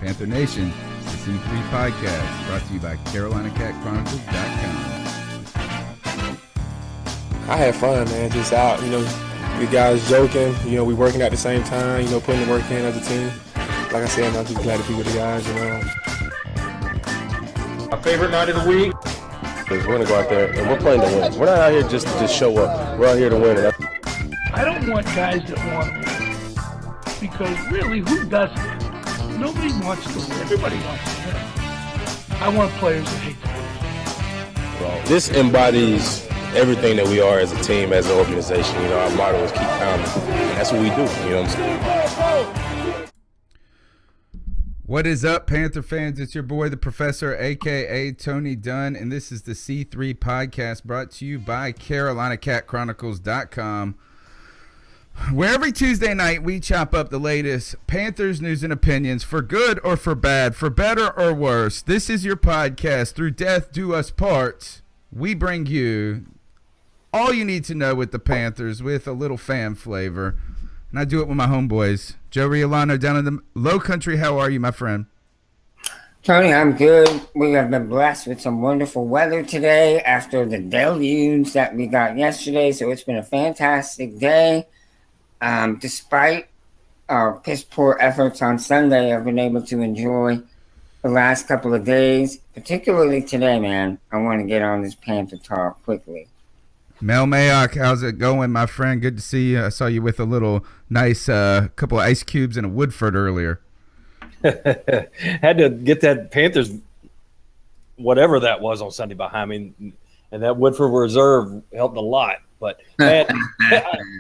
Panther Nation, the C3 Podcast, brought to you by CarolinaCatChronicles.com. I had fun, man. Just out, we guys joking. We working at the same time. Putting the work in as a team. Like I said, I'm just glad to be with the guys. My favorite night of the week. We're gonna go out there and we're playing to win. We're not out here just to show up. We're out here to win. I don't want guys that want to win, because really, who doesn't? Nobody wants to win. Everybody wants to win. I want players that hate to lose. Well, this embodies everything that we are as a team, as an organization. Our motto is keep pounding. And that's what we do. You know what I'm saying? What is up, Panther fans? It's your boy, the Professor, a.k.a. Tony Dunn, and this is the C3 Podcast brought to you by CarolinaCatChronicles.com, where every Tuesday night we chop up the latest Panthers news and opinions, for good or for bad, for better or worse. This is your podcast. Through death do us part. We bring you all you need to know with the Panthers with a little fan flavor. And I do it with my homeboys. Joe Riolano down in the Low Country. How are you, my friend? Tony, I'm good. We have been blessed with some wonderful weather today after the deluge that we got yesterday. So it's been a fantastic day. Despite our piss poor efforts on Sunday, I've been able to enjoy the last couple of days, particularly today, man. I want to get on this Panther talk quickly. Mel Mayock, how's it going, my friend? Good to see you. I saw you with a little nice couple of ice cubes and a Woodford earlier. Had to get that Panthers, whatever that was on Sunday behind me, and that Woodford Reserve helped a lot. But, man,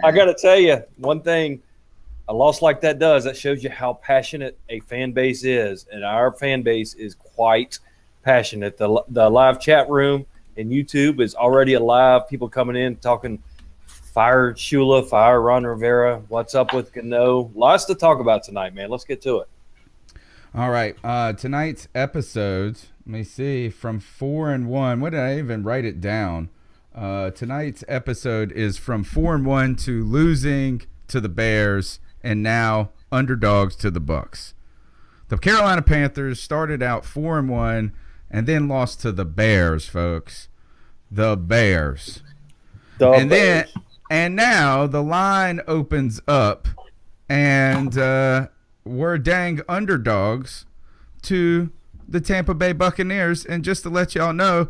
I got to tell you, one thing, a loss like that does, that shows you how passionate a fan base is, and our fan base is quite passionate. The live chat room and YouTube is already alive. People coming in talking fire Shula, fire Ron Rivera. What's up with Gano? Lots to talk about tonight, man. Let's get to it. All right. Tonight's episode, let me see, from 4-1. What did I even write it down? Tonight's episode is from 4-1 to losing to the Bears and now underdogs to the Bucs. The Carolina Panthers started out 4-1 and then lost to the Bears, folks. The Bears. And now the line opens up, and we're dang underdogs to the Tampa Bay Buccaneers. And just to let y'all know,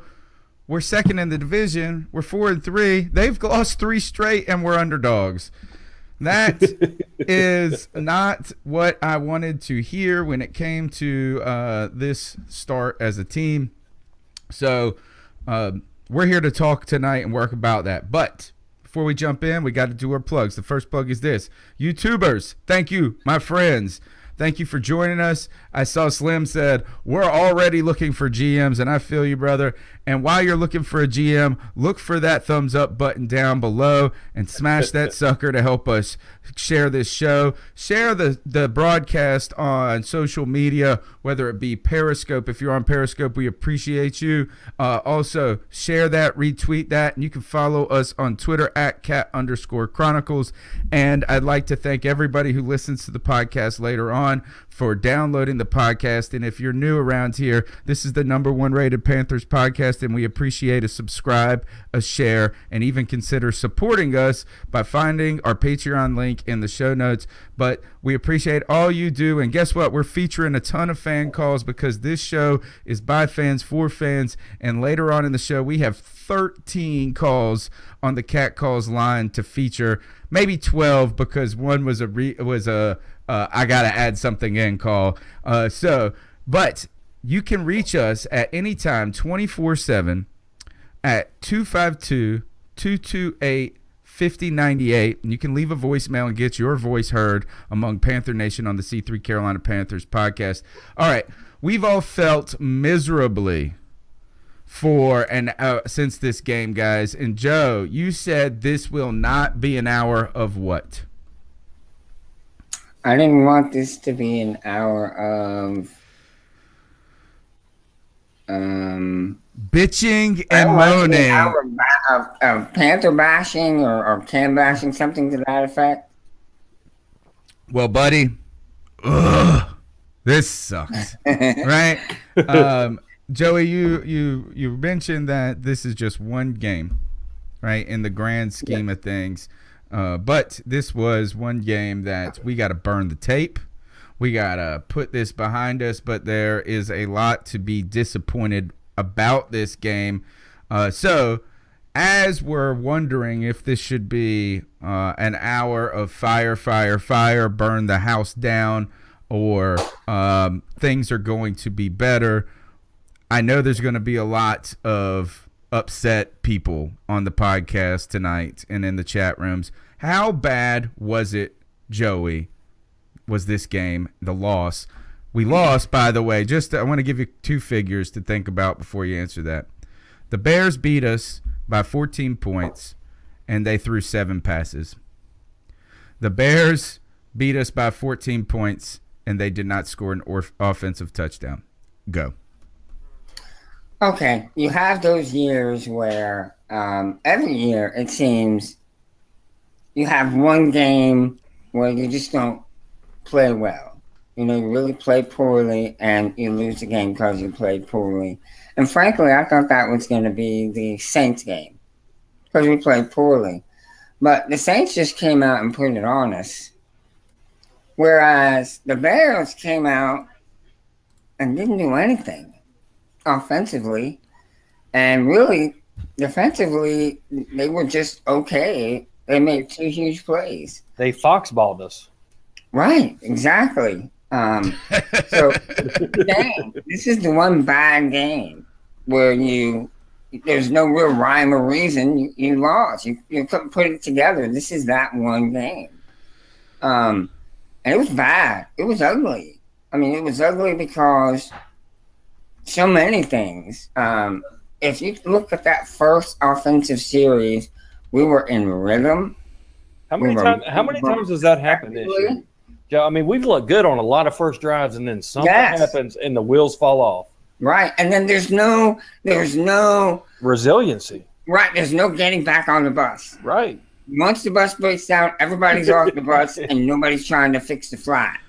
we're second in the division. We're 4-3. They've lost 3 straight, and we're underdogs. That is not what I wanted to hear when it came to this start as a team. So we're here to talk tonight and work about that. But before we jump in, we got to do our plugs. The first plug is this. YouTubers, thank you, my friends. Thank you for joining us. I saw Slim said, we're already looking for GMs, and I feel you, brother. And while you're looking for a GM, look for that thumbs up button down below and smash that sucker to help us share this show. Share the broadcast on social media, whether it be Periscope. If you're on Periscope, we appreciate you. Also, share that, retweet that, and you can follow us on Twitter at @cat_chronicles. And I'd like to thank everybody who listens to the podcast later on for downloading the podcast. And if you're new around here, this is the #1 rated Panthers podcast, and we appreciate a subscribe, a share, and even consider supporting us by finding our Patreon link in the show notes. But we appreciate all you do, and guess what? We're featuring a ton of fan calls because this show is by fans for fans, and later on in the show we have 13 calls on the Cat Calls line to feature, maybe 12 because one was a I gotta add something in call. But you can reach us at any time, 24/7, at 252-228-5098, and you can leave a voicemail and get your voice heard among Panther Nation on the C3 Carolina Panthers podcast. All right, we've all felt miserably since this game, guys. And Joe, you said this will not be an hour of what? I didn't want this to be an hour of bitching and moaning. Of Panther bashing or Cam bashing, something to that effect. Well, buddy, This sucks. Right? Joey, you mentioned that this is just one game, right, in the grand scheme of things. But this was one game that we got to burn the tape. We got to put this behind us, but there is a lot to be disappointed about this game. So as we're wondering if this should be an hour of fire, burn the house down, or things are going to be better, I know there's going to be a lot of upset people on the podcast tonight and in the chat rooms. How bad was it, Joey, was this game, the loss? We lost, by the way. I want to give you two figures to think about before you answer that. The Bears beat us by 14 points, and they threw 7 passes. The Bears beat us by 14 points, and they did not score an offensive touchdown. Go. Okay, you have those years where every year it seems you have one game where you just don't play well. You know, you really play poorly and you lose the game because you played poorly. And frankly, I thought that was going to be the Saints game because we played poorly. But the Saints just came out and put it on us. Whereas the Bears came out and didn't do anything offensively. And really, defensively, they were just okay. They made 2 huge plays. They foxballed us. Right, exactly. So, dang, this is the one bad game where there's no real rhyme or reason. You lost. You couldn't put it together. This is that one game. And it was bad. It was ugly. I mean, it was ugly because so many things. If you look at that first offensive series, we were in rhythm. How many times has that happened this year? Yeah, I mean, we've looked good on a lot of first drives, and then something happens, and the wheels fall off. Right, and then there's no resiliency. Right, there's no getting back on the bus. Right. Once the bus breaks down, everybody's off the bus, and nobody's trying to fix the flat.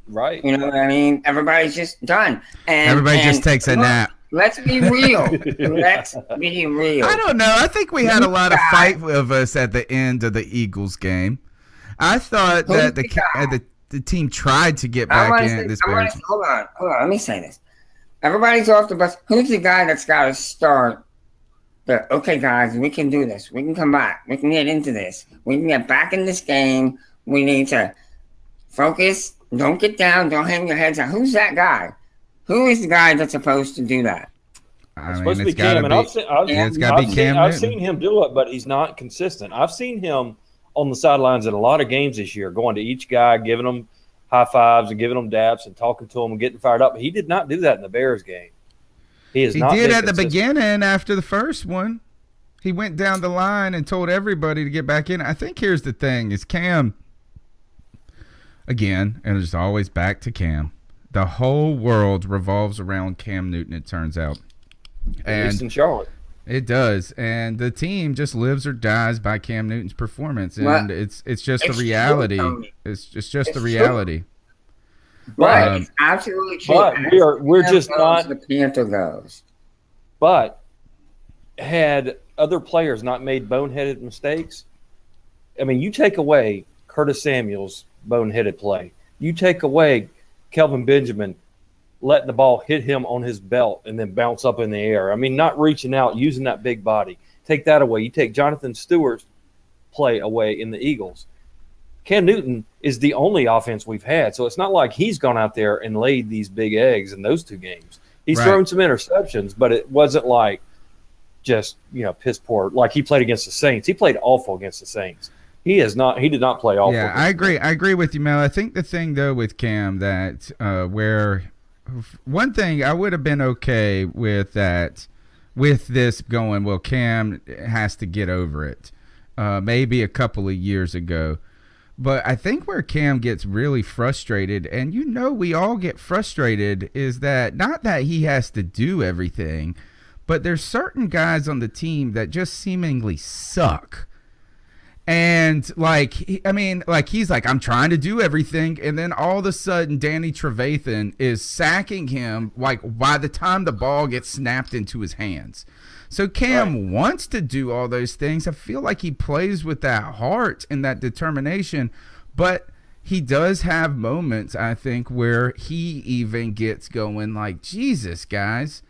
Right. You know what I mean? Everybody's just done. And everybody just takes a nap. Let's be real. Let's be real. I don't know. I think we had a lot of fight with us at the end of the Eagles game. I thought that the team tried to get back in this Bears. Hold on. Let me say this. Everybody's off the bus. Who's the guy that's got to start? Okay, guys, we can do this. We can come back. We can get into this. We can get back in this game. We need to focus. Don't get down. Don't hang your heads out. Who's that guy? Who is the guy that's supposed to do that? It's supposed to be Cam, and I've seen him do it, but he's not consistent. I've seen him on the sidelines in a lot of games this year, going to each guy, giving them high fives and giving them daps and talking to them and getting fired up. He did not do that in the Bears game. He did at the beginning after the first one. He went down the line and told everybody to get back in. I think here's the thing is Cam, again, and it's always back to Cam. The whole world revolves around Cam Newton, it turns out. At least in Charlotte. It does. And the team just lives or dies by Cam Newton's performance. And it's just the reality. True, it's just the reality. Right. It's absolutely true. But we're just not the Panther goes. But had other players not made boneheaded mistakes, I mean, you take away Curtis Samuel's boneheaded play. You take away Kelvin Benjamin letting the ball hit him on his belt and then bounce up in the air. I mean, not reaching out, using that big body. Take that away. You take Jonathan Stewart's play away in the Eagles. Cam Newton is the only offense we've had, so it's not like he's gone out there and laid these big eggs in those 2 games. He's thrown some interceptions, but it wasn't like just, piss poor. Like he played against the Saints. He played awful against the Saints. He did not play awful. Yeah, I agree with you, Mel. I think the thing, though, with Cam that where one thing I would have been okay with that, with this going, well, Cam has to get over it. Maybe a couple of years ago. But I think where Cam gets really frustrated, and we all get frustrated, is that not that he has to do everything, but there's certain guys on the team that just seemingly suck. And like, he's like, I'm trying to do everything. And then all of a sudden, Danny Trevathan is sacking him like by the time the ball gets snapped into his hands. So Cam wants to do all those things. I feel like he plays with that heart and that determination, but he does have moments, I think, where he even gets going like, Jesus, guys,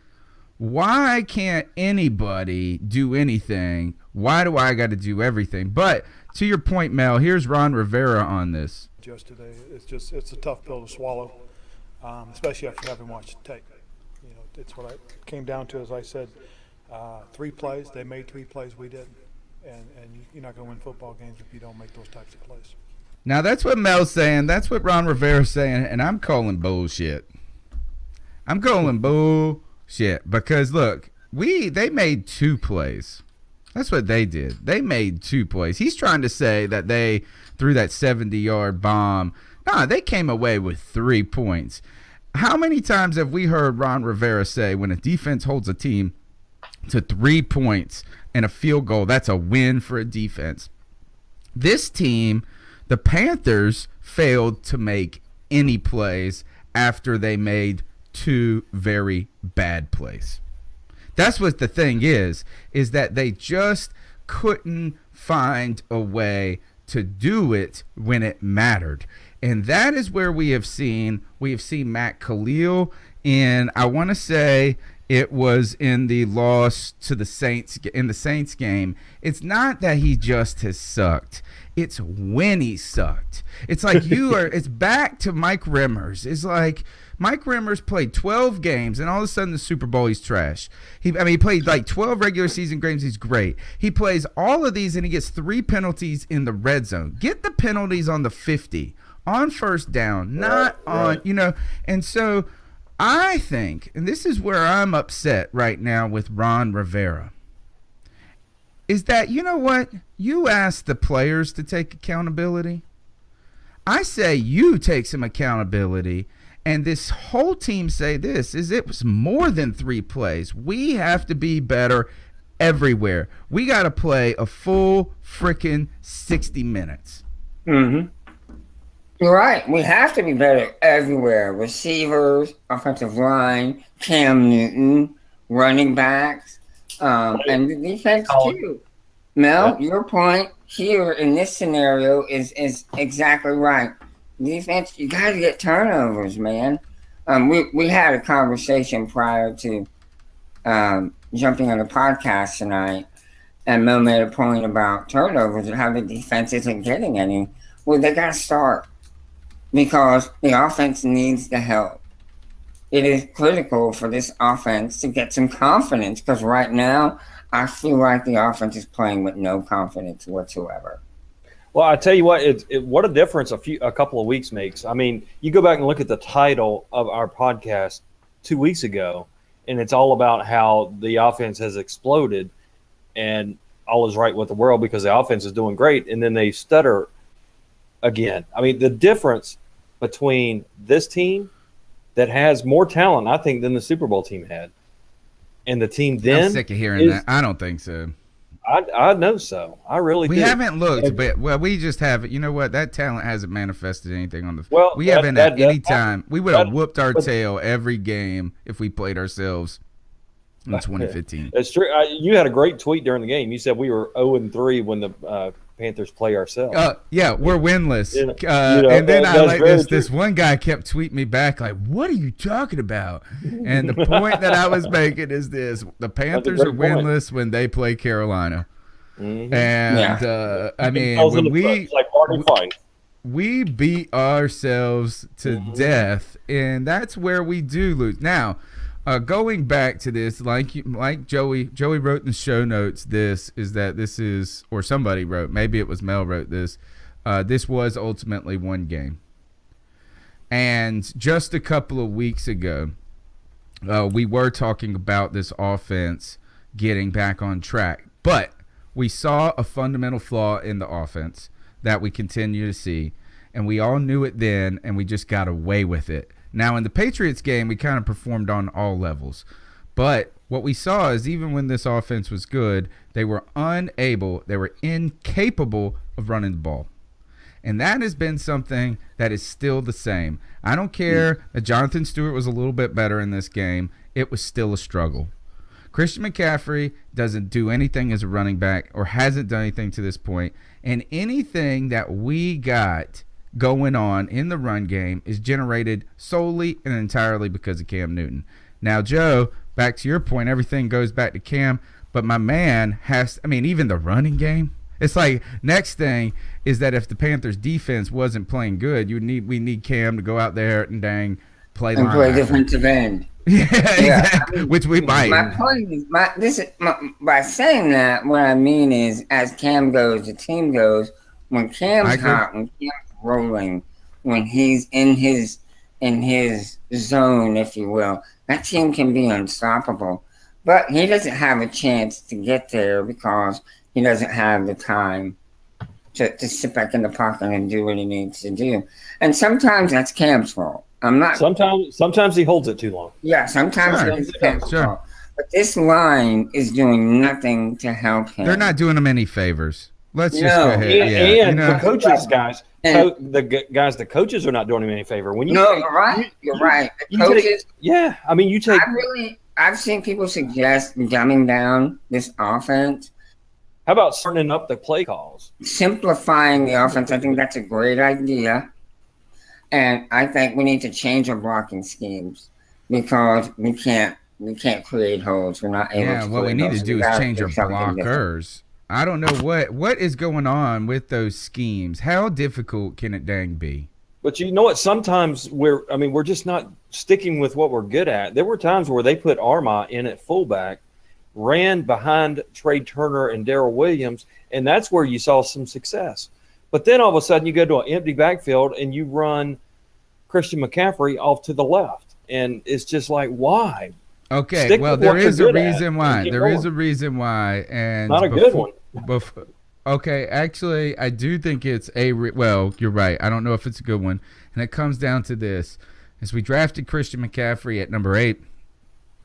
why can't anybody do anything? Why do I got to do everything? But to your point, Mel, here's Ron Rivera on this. Just today, it's a tough pill to swallow, especially after having watched the tape. You know, it's what I came down to, as I said, 3 plays. They made 3 plays, we didn't, and you're not going to win football games if you don't make those types of plays. Now that's what Mel's saying. That's what Ron Rivera's saying, and I'm calling bullshit. I'm calling bullshit because look, they made 2 plays. That's what they did. They made 2 plays. He's trying to say that they threw that 70-yard bomb. Nah, they came away with 3 points. How many times have we heard Ron Rivera say when a defense holds a team to 3 points and a field goal, that's a win for a defense? This team, the Panthers, failed to make any plays after they made 2 very bad plays. That's what the thing is that they just couldn't find a way to do it when it mattered. And that is where we have seen Matt Khalil in, I want to say it was in the loss to the Saints, in the Saints game. It's not that he just has sucked. It's when he sucked. It's like it's back to Mike Remmers. It's like Mike Remmers played 12 games, and all of a sudden the Super Bowl, he's trash. He played like 12 regular season games, he's great. He plays all of these, and he gets 3 penalties in the red zone. Get the penalties on the 50, on first down, not on, And so I think, and this is where I'm upset right now with Ron Rivera, is that, you know what? You ask the players to take accountability. I say you take some accountability. And this whole team say this, is it was more than 3 plays. We have to be better everywhere. We got to play a full freaking 60 minutes. Mm-hmm. You're right. We have to be better everywhere. Receivers, offensive line, Cam Newton, running backs, and the defense too. Mel, your point here in this scenario is exactly right. Defense, you got to get turnovers, man. We had a conversation prior to jumping on the podcast tonight, and Mel made a point about turnovers and how the defense isn't getting any. Well, they got to start because the offense needs the help. It is critical for this offense to get some confidence because right now I feel like the offense is playing with no confidence whatsoever. Well, I tell you what, what a difference a couple of weeks makes. I mean, you go back and look at the title of our podcast 2 weeks ago, and it's all about how the offense has exploded and all is right with the world because the offense is doing great, and then they stutter again. I mean, the difference between this team that has more talent, I think, than the Super Bowl team had, and the team then. I'm sick of hearing that. I don't think so. I know so. I really do. We haven't looked, but we just haven't. You know what? That talent hasn't manifested anything on the. Well, we haven't had any time. We would have whooped our tail every game if we played ourselves in 2015. That's true. You had a great tweet during the game. You said we were 0-3 when the Panthers play ourselves. Yeah, we're winless. And then I like this one guy kept tweeting me back like, "What are you talking about?" And the point that I was making is this: the Panthers are winless when they play Carolina. Mm-hmm. And I mean, when we beat ourselves to death, and that's where we do lose. Now, going back to this, like Joey wrote in the show notes, or somebody wrote, maybe it was Mel wrote this. This was ultimately one game, and just a couple of weeks ago, we were talking about this offense getting back on track, but we saw a fundamental flaw in the offense that we continue to see, and we all knew it then, and we just got away with it. Now, in the Patriots game, we kind of performed on all levels. But what we saw is even when this offense was good, they were incapable of running the ball. And that has been something that is still the same. I don't care that Jonathan Stewart was a little bit better in this game. It was still a struggle. Christian McCaffrey doesn't do anything as a running back or hasn't done anything to this point. And anything that we got going on in the run game is generated solely and entirely because of Cam Newton. Now, Joe, back to your point, everything goes back to Cam. But my man even the running game. It's like next thing is that if the Panthers defense wasn't playing good, we need Cam to go out there and play defensive end. Yeah, exactly. Which we might. My point is, by saying that, what I mean is, as Cam goes, the team goes. When Cam's hot, when Cam's rolling, when he's in his zone, if you will, that team can be unstoppable. But he doesn't have a chance to get there because he doesn't have the time to sit back in the pocket and do what he needs to do. And sometimes that's Cam's fault. Sometimes he holds it too long. Yeah, sometimes it's Cam's fault. But this line is doing nothing to help him. They're not doing him any favors. Let's just go ahead. And the coaches, guys, the coaches are not doing him any favor. You're right. The coaches. I've seen people suggest dumbing down this offense. How about shortening up the play calls? Simplifying the offense. I think that's a great idea. And I think we need to change our blocking schemes because we can't create holes. We're not able to. Yeah, what we need to do is change our blockers. I don't know what is going on with those schemes. How difficult can it dang be? But you know what? Sometimes we're just not sticking with what we're good at. There were times where they put Armah in at fullback, ran behind Trey Turner and Darrell Williams, and that's where you saw some success. But then all of a sudden you go to an empty backfield and you run Christian McCaffrey off to the left. And it's just like, why? Okay, there is a reason why. There is a reason why. And not a good one. Okay, actually, I do think it's you're right. I don't know if it's a good one. And it comes down to this. As we drafted Christian McCaffrey at number 8,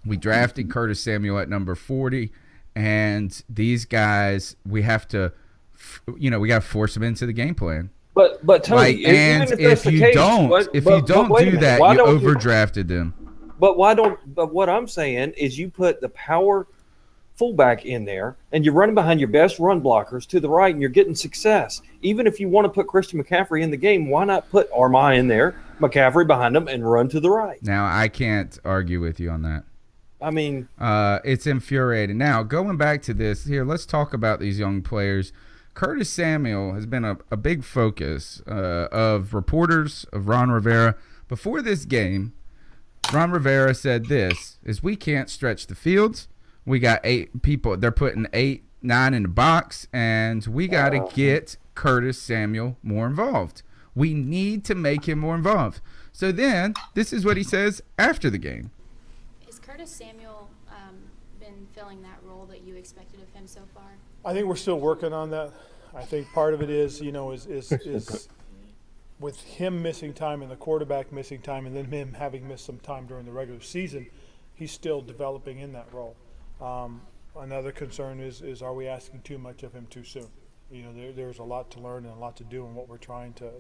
we drafted Curtis Samuel at number 40, and these guys, we have to, we got to force them into the game plan. But Tony, if you don't do that, you overdrafted them. But what I'm saying is you put the power fullback in there and you're running behind your best run blockers to the right and you're getting success. Even if you want to put Christian McCaffrey in the game, why not put Armah in there, McCaffrey behind him, and run to the right? Now, I can't argue with you on that. I mean, it's infuriating. Now, going back to this here, let's talk about these young players. Curtis Samuel has been a big focus of reporters, of Ron Rivera. Before this game, Ron Rivera said this, is we can't stretch the fields. We got 8 people. They're putting 8, 9 in the box, and we got to get Curtis Samuel more involved. We need to make him more involved. So then, this is what he says after the game. Is Curtis Samuel been filling that role that you expected of him so far? I think we're still working on that. I think part of it is with him missing time and the quarterback missing time and then him having missed some time during the regular season, he's still developing in that role. Another concern is are we asking too much of him too soon? There's a lot to learn and a lot to do in what we're trying to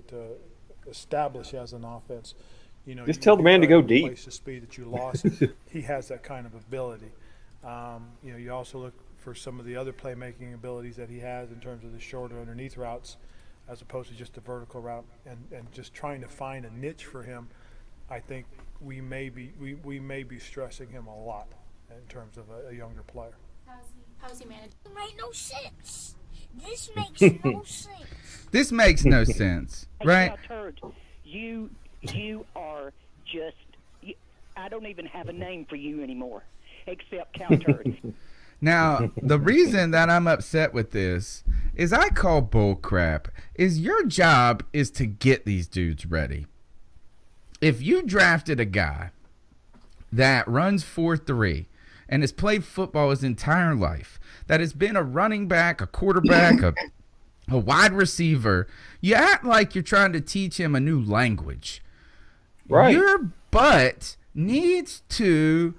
establish as an offense. Just tell the man to go deep. The speed that you lost, he has that kind of ability. You also look for some of the other playmaking abilities that he has in terms of the shorter underneath routes as opposed to just a vertical route and just trying to find a niche for him. I think we may be stressing him a lot in terms of a younger player. How's he managed? It made no sense. This makes no sense. This makes no sense, right? You are just, I don't even have a name for you anymore, except Cow Turd. Now, the reason that I'm upset with this is I call bull crap. Is your job is to get these dudes ready. If you drafted a guy that runs 4.3 and has played football his entire life, that has been a running back, a quarterback, a wide receiver, you act like you're trying to teach him a new language. Right. Your butt needs to,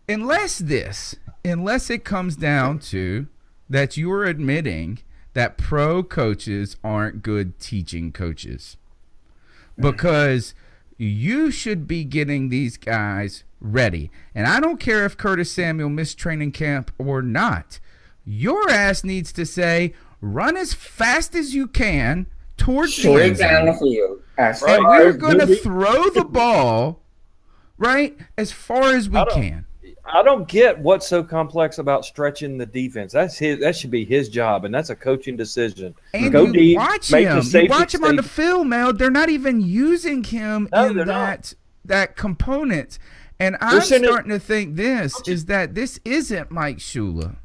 unless it comes down to that you're admitting that pro coaches aren't good teaching coaches, because you should be getting these guys ready. And I don't care if Curtis Samuel missed training camp or not. Your ass needs to say, run as fast as you can towards the end down the zone. field. And we're going to throw the ball, right, as far as we can. I don't get what's so complex about stretching the defense. That should be his job, and that's a coaching decision. And Go you deep, watch make him. the safety You watch him on the safe. film, Mel. They're not even using him in that component. And I'm starting to think this isn't Mike Shula.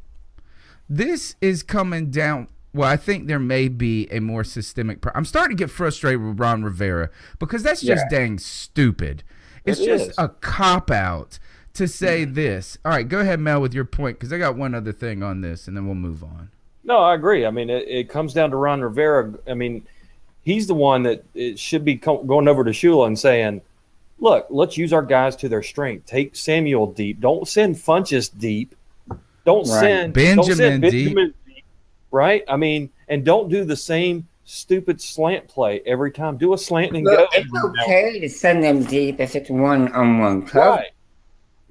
This is coming down. Well, I think there may be a more systemic I'm starting to get frustrated with Ron Rivera, because that's just dang stupid. It's just a cop-out to say this. All right, go ahead, Mel, with your point, because I got one other thing on this, and then we'll move on. No, I agree. I mean, it comes down to Ron Rivera. I mean, he's the one that it should be going over to Shula and saying, look, let's use our guys to their strength. Take Samuel deep. Don't send Funchess deep. Don't send Benjamin deep. Right? I mean, and don't do the same stupid slant play every time. Do a slant and go. It's okay to send them deep if it's one-on-one coverage. Right.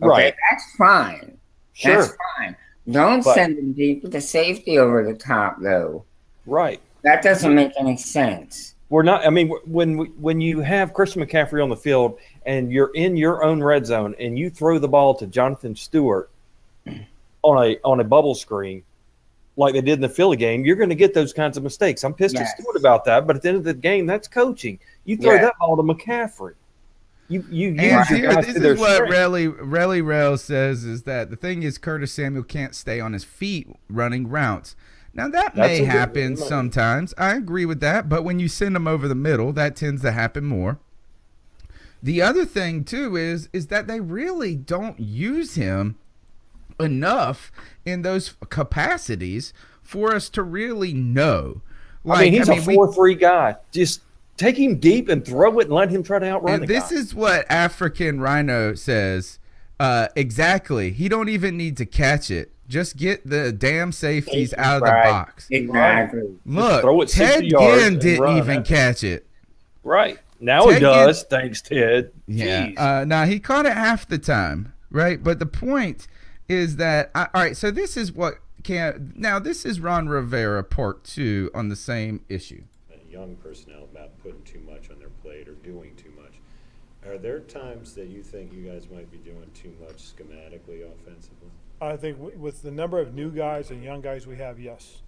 Okay, Right. that's fine. Sure. That's fine. Don't send them deep with the safety over the top, though. Right. That doesn't make any sense. We're not. I mean, when you have Christian McCaffrey on the field and you're in your own red zone and you throw the ball to Jonathan Stewart on a bubble screen, like they did in the Philly game, you're going to get those kinds of mistakes. I'm pissed at Stewart about that, but at the end of the game, that's coaching. You throw that ball to McCaffrey. You use your guys to their what strength. Relly Rail says is that the thing is Curtis Samuel can't stay on his feet running routes. Now, that may happen sometimes. I agree with that, but when you send him over the middle, that tends to happen more. The other thing, too, is that they really don't use him enough in those capacities for us to really know. Like, he's a 4-3 guy. Just take him deep and throw it and let him try to outrun the guy. This is what African Rhino says. Exactly. He don't even need to catch it. Just get the damn safeties out of the box. Exactly. Look, Ted Ginn didn't even catch it. Right. Now he does. Thanks, Ted. Yeah. Now, he caught it half the time, right? But the point is that, all right, so this is what now this is Ron Rivera part 2 on the same issue. Young personnel about putting too much on their plate or doing too much. Are there times that you think you guys might be doing too much schematically offensively? I think with the number of new guys and young guys we have, yes.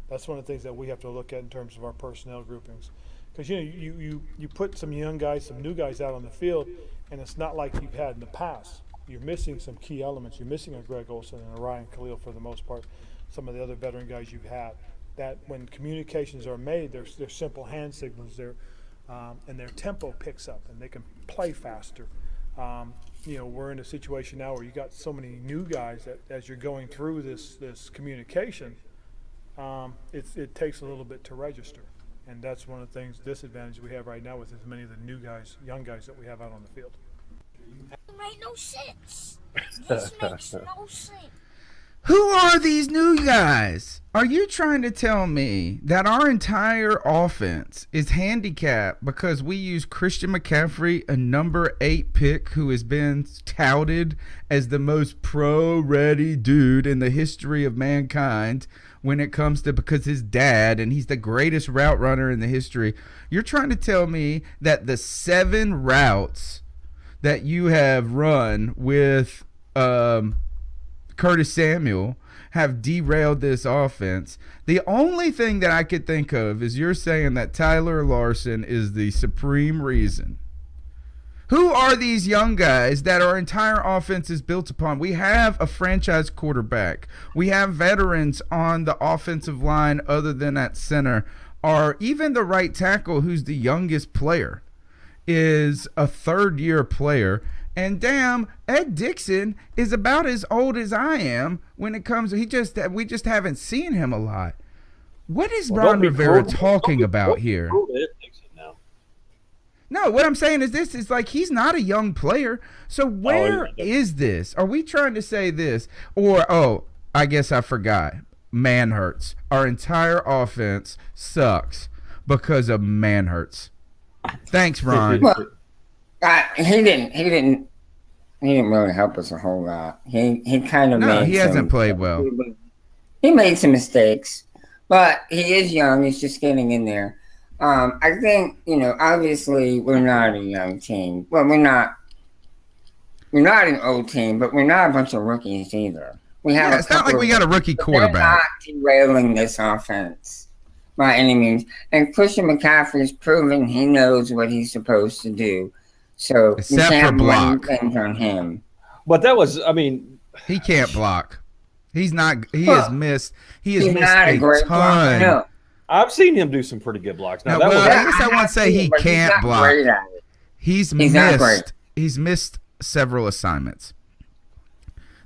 That's one of the things that we have to look at in terms of our personnel groupings. Because, you put some young guys, some new guys out on the field, and it's not like you've had in the past. You're missing some key elements. You're missing a Greg Olsen and a Ryan Khalil for the most part, some of the other veteran guys you've had. That when communications are made, there's simple hand signals there, and their tempo picks up, and they can play faster. We're in a situation now where you got so many new guys that as you're going through this communication, it takes a little bit to register, and that's one of the disadvantages we have right now with as many of the new guys, young guys that we have out on the field. It made no sense. This makes no sense. Who are these new guys? Are you trying to tell me that our entire offense is handicapped because we use Christian McCaffrey, a number 8 pick who has been touted as the most pro-ready dude in the history of mankind when it comes to, because his dad, and he's the greatest route runner in the history. You're trying to tell me that the 7 routes that you have run with Curtis Samuel have derailed this offense. The only thing that I could think of is you're saying that Tyler Larson is the supreme reason. Who are these young guys that our entire offense is built upon? We have a franchise quarterback. We have veterans on the offensive line other than at center. Or even the right tackle, who's the youngest player, is a third-year player. And damn, Ed Dixon is about as old as I am when it comes to we just haven't seen him a lot. What is Ron Rivera talking about here? No, what I'm saying is this is like he's not a young player. So where is this? Are we trying to say this? Or, I guess I forgot. Manhurts. Our entire offense sucks because of Manhurts. Thanks, Ron. Well, he didn't really help us a whole lot. He kind of made. He hasn't played well. He made some mistakes, but he is young. He's just getting in there. I think, obviously we're not a young team. Well, we're not an old team, but we're not a bunch of rookies either. It's not like we got a rookie quarterback. They're not derailing this offense by any means. And Christian McCaffrey's proven he knows what he's supposed to do. So except you can't for block. blame things on him. But that was, he can't block. He's not. Has missed. He has missed not a great ton. No. I've seen him do some pretty good blocks. Now, I guess I won't say he can't block. He's missed. He's missed several assignments.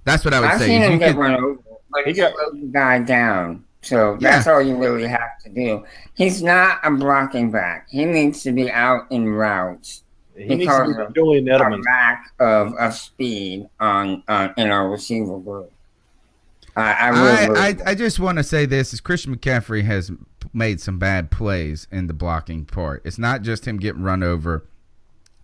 That's what I would say. I've seen him get run over, but he got the guy down. So that's all you really have to do. He's not a blocking back. He needs to be out in routes because of our lack of speed in our receiver group. I just want to say this: is Christian McCaffrey has made some bad plays in the blocking part. It's not just him getting run over.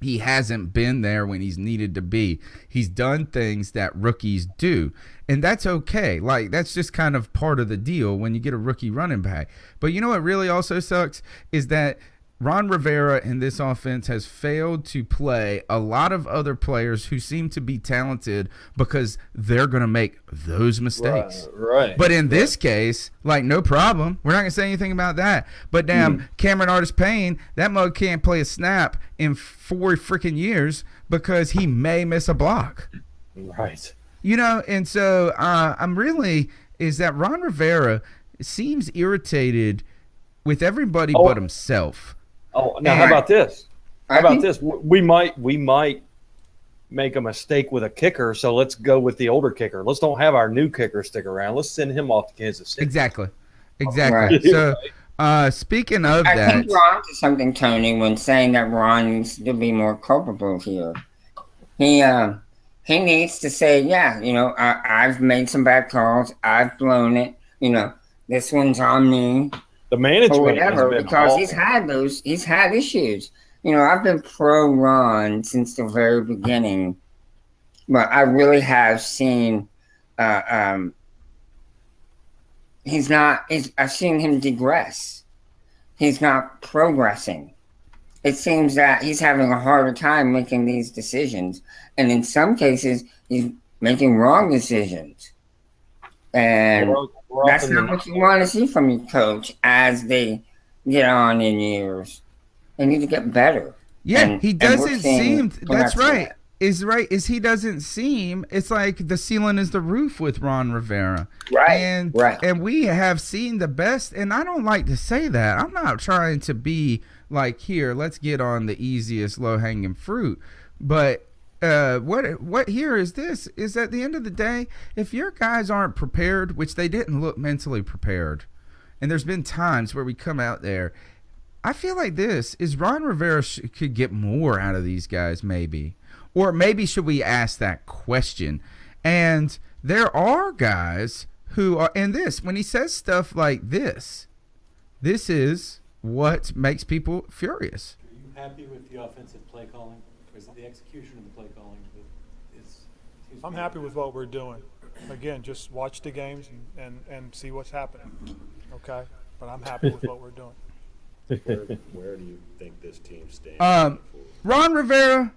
He hasn't been there when he's needed to be. He's done things that rookies do, and that's okay. Like, that's just kind of part of the deal when you get a rookie running back. But you know what really also sucks is that Ron Rivera in this offense has failed to play a lot of other players who seem to be talented because they're going to make those mistakes. Right. But in this case, like, no problem. We're not going to say anything about that. But damn, Cameron Artis-Payne, that mug can't play a snap in 4 freaking years because he may miss a block. Right. And so is that Ron Rivera seems irritated with everybody but himself. Oh, now how about this? We might make a mistake with a kicker, so let's go with the older kicker. Let's don't have our new kicker stick around. Let's send him off to Kansas City. Exactly. Right. So, speaking of that, I think you're on to something, Tony, when saying that Ron needs to be more culpable here. He needs to say, I've made some bad calls. I've blown it. This one's on me. The management or whatever, because he's had issues. I've been pro Ron since the very beginning, but I really have seen I've seen him digress. He's not progressing. It seems that he's having a harder time making these decisions, and in some cases he's making wrong decisions. And that's not what you want to see from your coach as they get on in years. They need to get better. Yeah, he doesn't seem. That's right. Is he doesn't seem. It's like the ceiling is the roof with Ron Rivera. Right. And we have seen the best. And I don't like to say that. I'm not trying to be like, here, let's get on the easiest low hanging fruit. But what here is this is at the end of the day, if your guys aren't prepared, which they didn't look mentally prepared, and there's been times where we come out there, I feel like this is Ron Rivera could get more out of these guys, maybe, or maybe should we ask that question? And there are guys who are in this when he says stuff like this is what makes people furious. Are you happy with the offensive play calling? Or is it the execution of the play calling? I'm happy with what we're doing. Again, just watch the games and see what's happening. Okay? But I'm happy with what we're doing. Where do you think this team stands? Ron Rivera,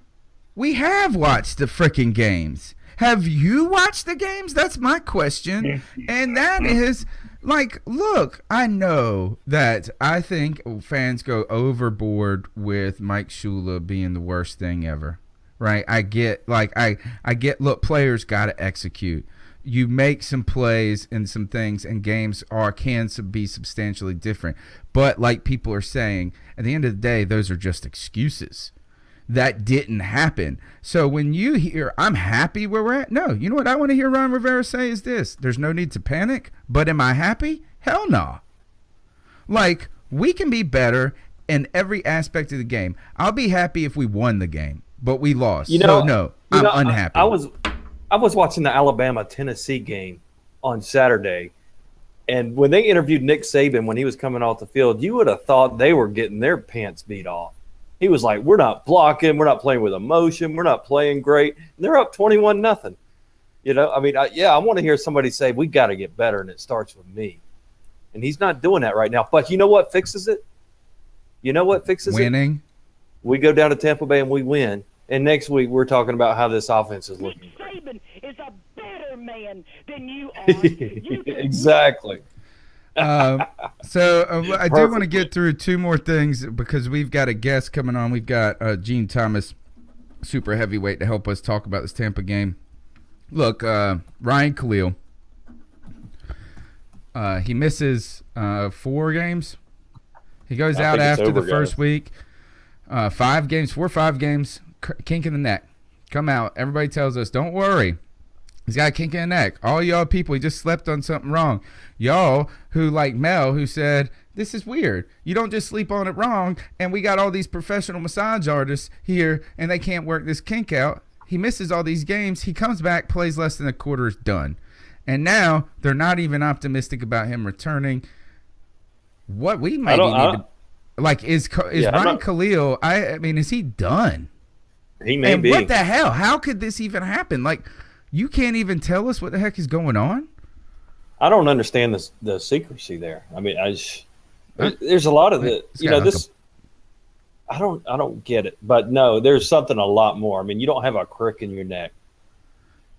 we have watched the freaking games. Have you watched the games? That's my question. And that is, like, look, I know that I think fans go overboard with Mike Shula being the worst thing ever. Right? I get, look, players got to execute. You make some plays and some things, and games can be substantially different. But like people are saying, at the end of the day, those are just excuses. That didn't happen. So when you hear, I'm happy where we're at, no. You know what I want to hear Ron Rivera say is this: there's no need to panic, but am I happy? Hell no. Like, we can be better in every aspect of the game. I'll be happy if we won the game, but we lost. I'm unhappy. I was watching the Alabama-Tennessee game on Saturday, And when they interviewed Nick Saban when he was coming off the field, you would have thought they were getting their pants beat off. He was like, we're not blocking. We're not playing with emotion. We're not playing great. And they're up 21-0. You know, I mean, I want to hear somebody say, we got to get better, and it starts with me. And he's not doing that right now. But you know what fixes it? You know what fixes Winning. it? We go down to Tampa Bay and we win. And next week we're talking about how this offense is looking. Nick Saban is a better man than you are. Exactly. I do want to get through two more things because we've got a guest coming on. We've got Gene Thomas, super heavyweight, to help us talk about this Tampa game. Look, Ryan Khalil, he misses 4 games. He goes out after the first week. 5 games, 4 or 5 games, kink in the neck. Come out. Everybody tells us, don't worry. He's got a kink in the neck. All y'all people, he just slept on something wrong. Y'all who like Mel, who said, this is weird. You don't just sleep on it wrong, and we got all these professional massage artists here, and they can't work this kink out. He misses all these games. He comes back, plays less than a quarter, is done. And now they're not even optimistic about him returning. What we might need to – like, is Ryan Khalil – I mean, is he done? He may be. What the hell? How could this even happen? Like, you can't even tell us what the heck is going on? I don't understand the secrecy there. I mean, there's a lot of it. You know, this – I don't get it. But, no, there's something a lot more. I mean, you don't have a crick in your neck.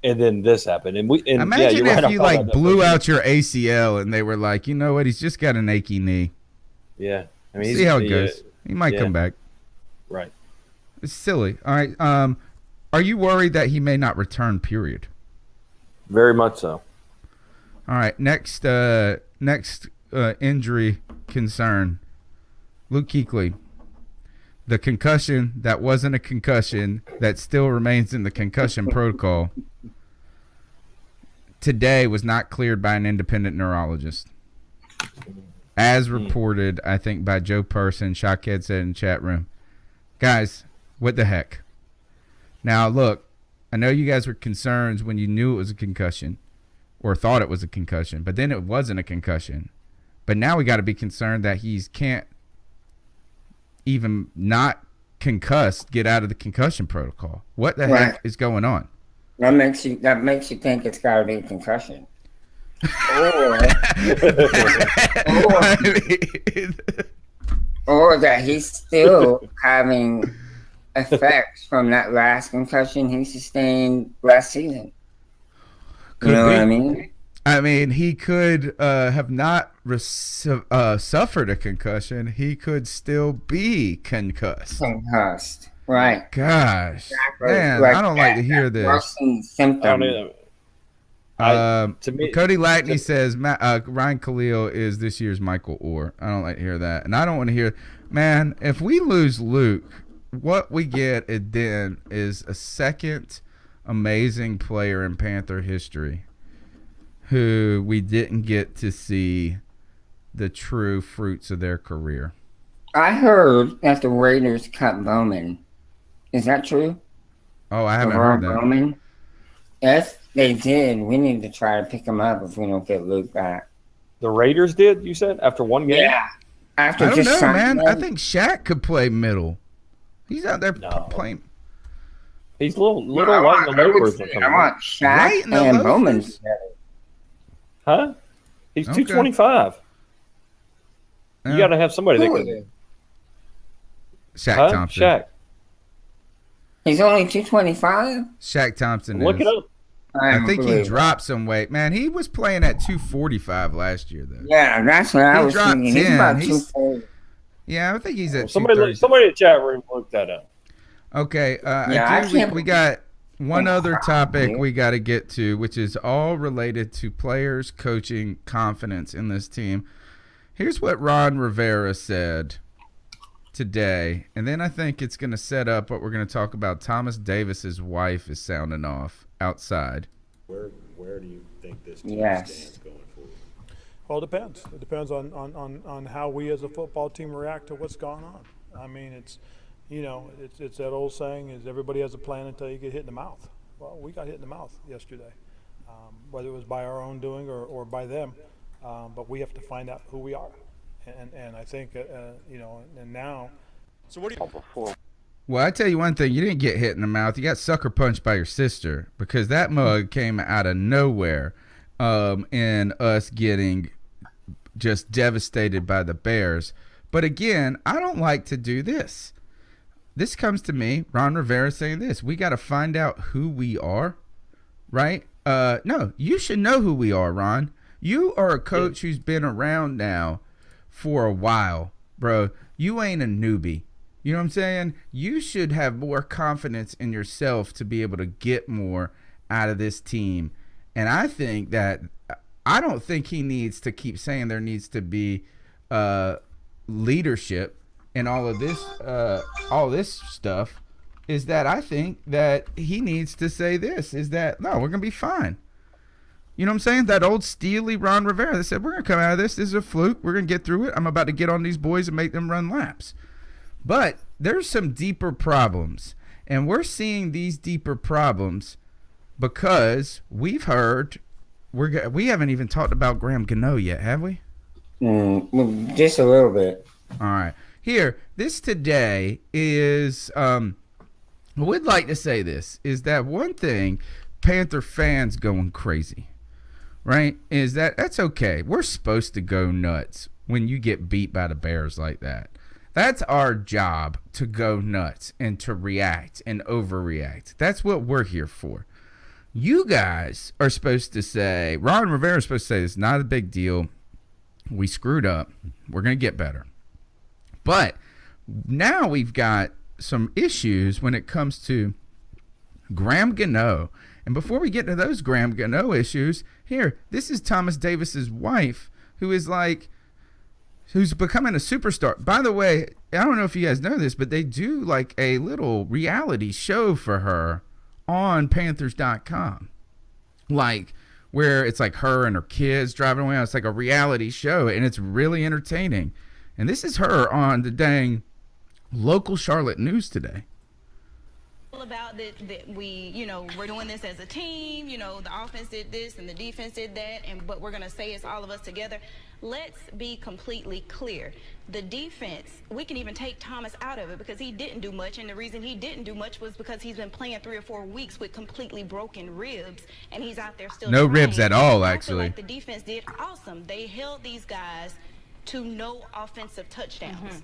And then this happened. Imagine if you like blew out your ACL and they were like, you know what, he's just got an achy knee. Yeah. I mean, see how it goes. He might come back. Right. It's silly. All right. Are you worried that he may not return, period? Very much so. All right. Next injury concern. Luke Kuechly. The concussion that wasn't a concussion that still remains in the concussion protocol today was not cleared by an independent neurologist. As reported, I think, by Joe Person, Shockhead said in the chat room. Guys, what the heck? Now, look, I know you guys were concerned when you knew it was a concussion or thought it was a concussion, but then it wasn't a concussion. But now we got to be concerned that he can't even not concussed get out of the concussion protocol. What the heck is going on? That makes you think it's got to be a concussion. or that he's still having effects from that last concussion he sustained last season. You know what I mean? I mean, he could have not suffered a concussion. He could still be concussed. Concussed, right. Gosh. Exactly. Man, I don't like to hear this. Symptom. To me, Cody Lackney says Ryan Khalil is this year's Michael Orr. I don't like to hear that. And I don't want to hear, man, if we lose Luke, what we get then is a second amazing player in Panther history who we didn't get to see the true fruits of their career. I heard that the Raiders cut Bowman. Is that true? Oh, I haven't heard that. Bowman? If they did, we need to try to pick him up if we don't get Luke back. The Raiders did, you said, after one game? Yeah. I don't know, man. I think Shaq could play middle. He's out there playing. He's a little light in the loafers. I want Shaq and Bowman together. Huh? He's 225. You got to have somebody that can. Shaq Thompson. Shaq. He's only 225? Shaq Thompson. Look it up. I think he dropped some weight. Man, he was playing at 245 last year, though. Yeah, that's what I was thinking. He's about 240. Yeah, I think he's at somebody in the chat room looked that up. Okay. We got one other topic we got to get to, which is all related to players, coaching, confidence in this team. Here's what Ron Rivera said today, and then I think it's going to set up what we're going to talk about. Thomas Davis's wife is sounding off outside. Where do you think this team stands going forward? Well, it depends. It depends on how we as a football team react to what's going on. I mean, it's that old saying is everybody has a plan until you get hit in the mouth. Well, we got hit in the mouth yesterday, whether it was by our own doing or by them. but we have to find out who we are. And I think, and now. So what do you? Well, I tell you one thing, you didn't get hit in the mouth. You got sucker punched by your sister, because that mug came out of nowhere, and us getting just devastated by the Bears. But again, I don't like to do this. This comes to me, Ron Rivera saying this: we got to find out who we are, right? No, you should know who we are, Ron. You are a coach who's been around now for a while, bro. You ain't a newbie. You know what I'm saying? You should have more confidence in yourself to be able to get more out of this team. And I think that I don't think he needs to keep saying there needs to be leadership and all this stuff. Is that I think that he needs to say this, is that, no, we're going to be fine. You know what I'm saying? That old steely Ron Rivera that said, we're going to come out of this. This is a fluke. We're going to get through it. I'm about to get on these boys and make them run laps. But there's some deeper problems. And we're seeing these deeper problems because we've heard, we haven't even talked about Graham Gano yet, have we? Just a little bit. All right. Here, this today is, I would like to say this, is that one thing Panther fans going crazy, right, is that's okay. We're supposed to go nuts when you get beat by the Bears like that. That's our job, to go nuts and to react and overreact. That's what we're here for. You guys are supposed to say, Ron Rivera is supposed to say, it's not a big deal. We screwed up. We're going to get better. But now we've got some issues when it comes to Graham Gano. And before we get to those Graham Gano issues, here, this is Thomas Davis's wife, who's becoming a superstar. By the way, I don't know if you guys know this, but they do like a little reality show for her on Panthers.com. Like, where it's like her and her kids driving around. It's like a reality show, and it's really entertaining. And this is her on the dang local Charlotte news today. About that we, we're doing this as a team, the offense did this and the defense did that, but we're going to say it's all of us together. Let's be completely clear. The defense, we can even take Thomas out of it because he didn't do much, and the reason he didn't do much was because he's been playing 3 or 4 weeks with completely broken ribs, and he's out there still no trying. Ribs at all, I actually. feel like the defense did awesome. They held these guys to no offensive touchdowns.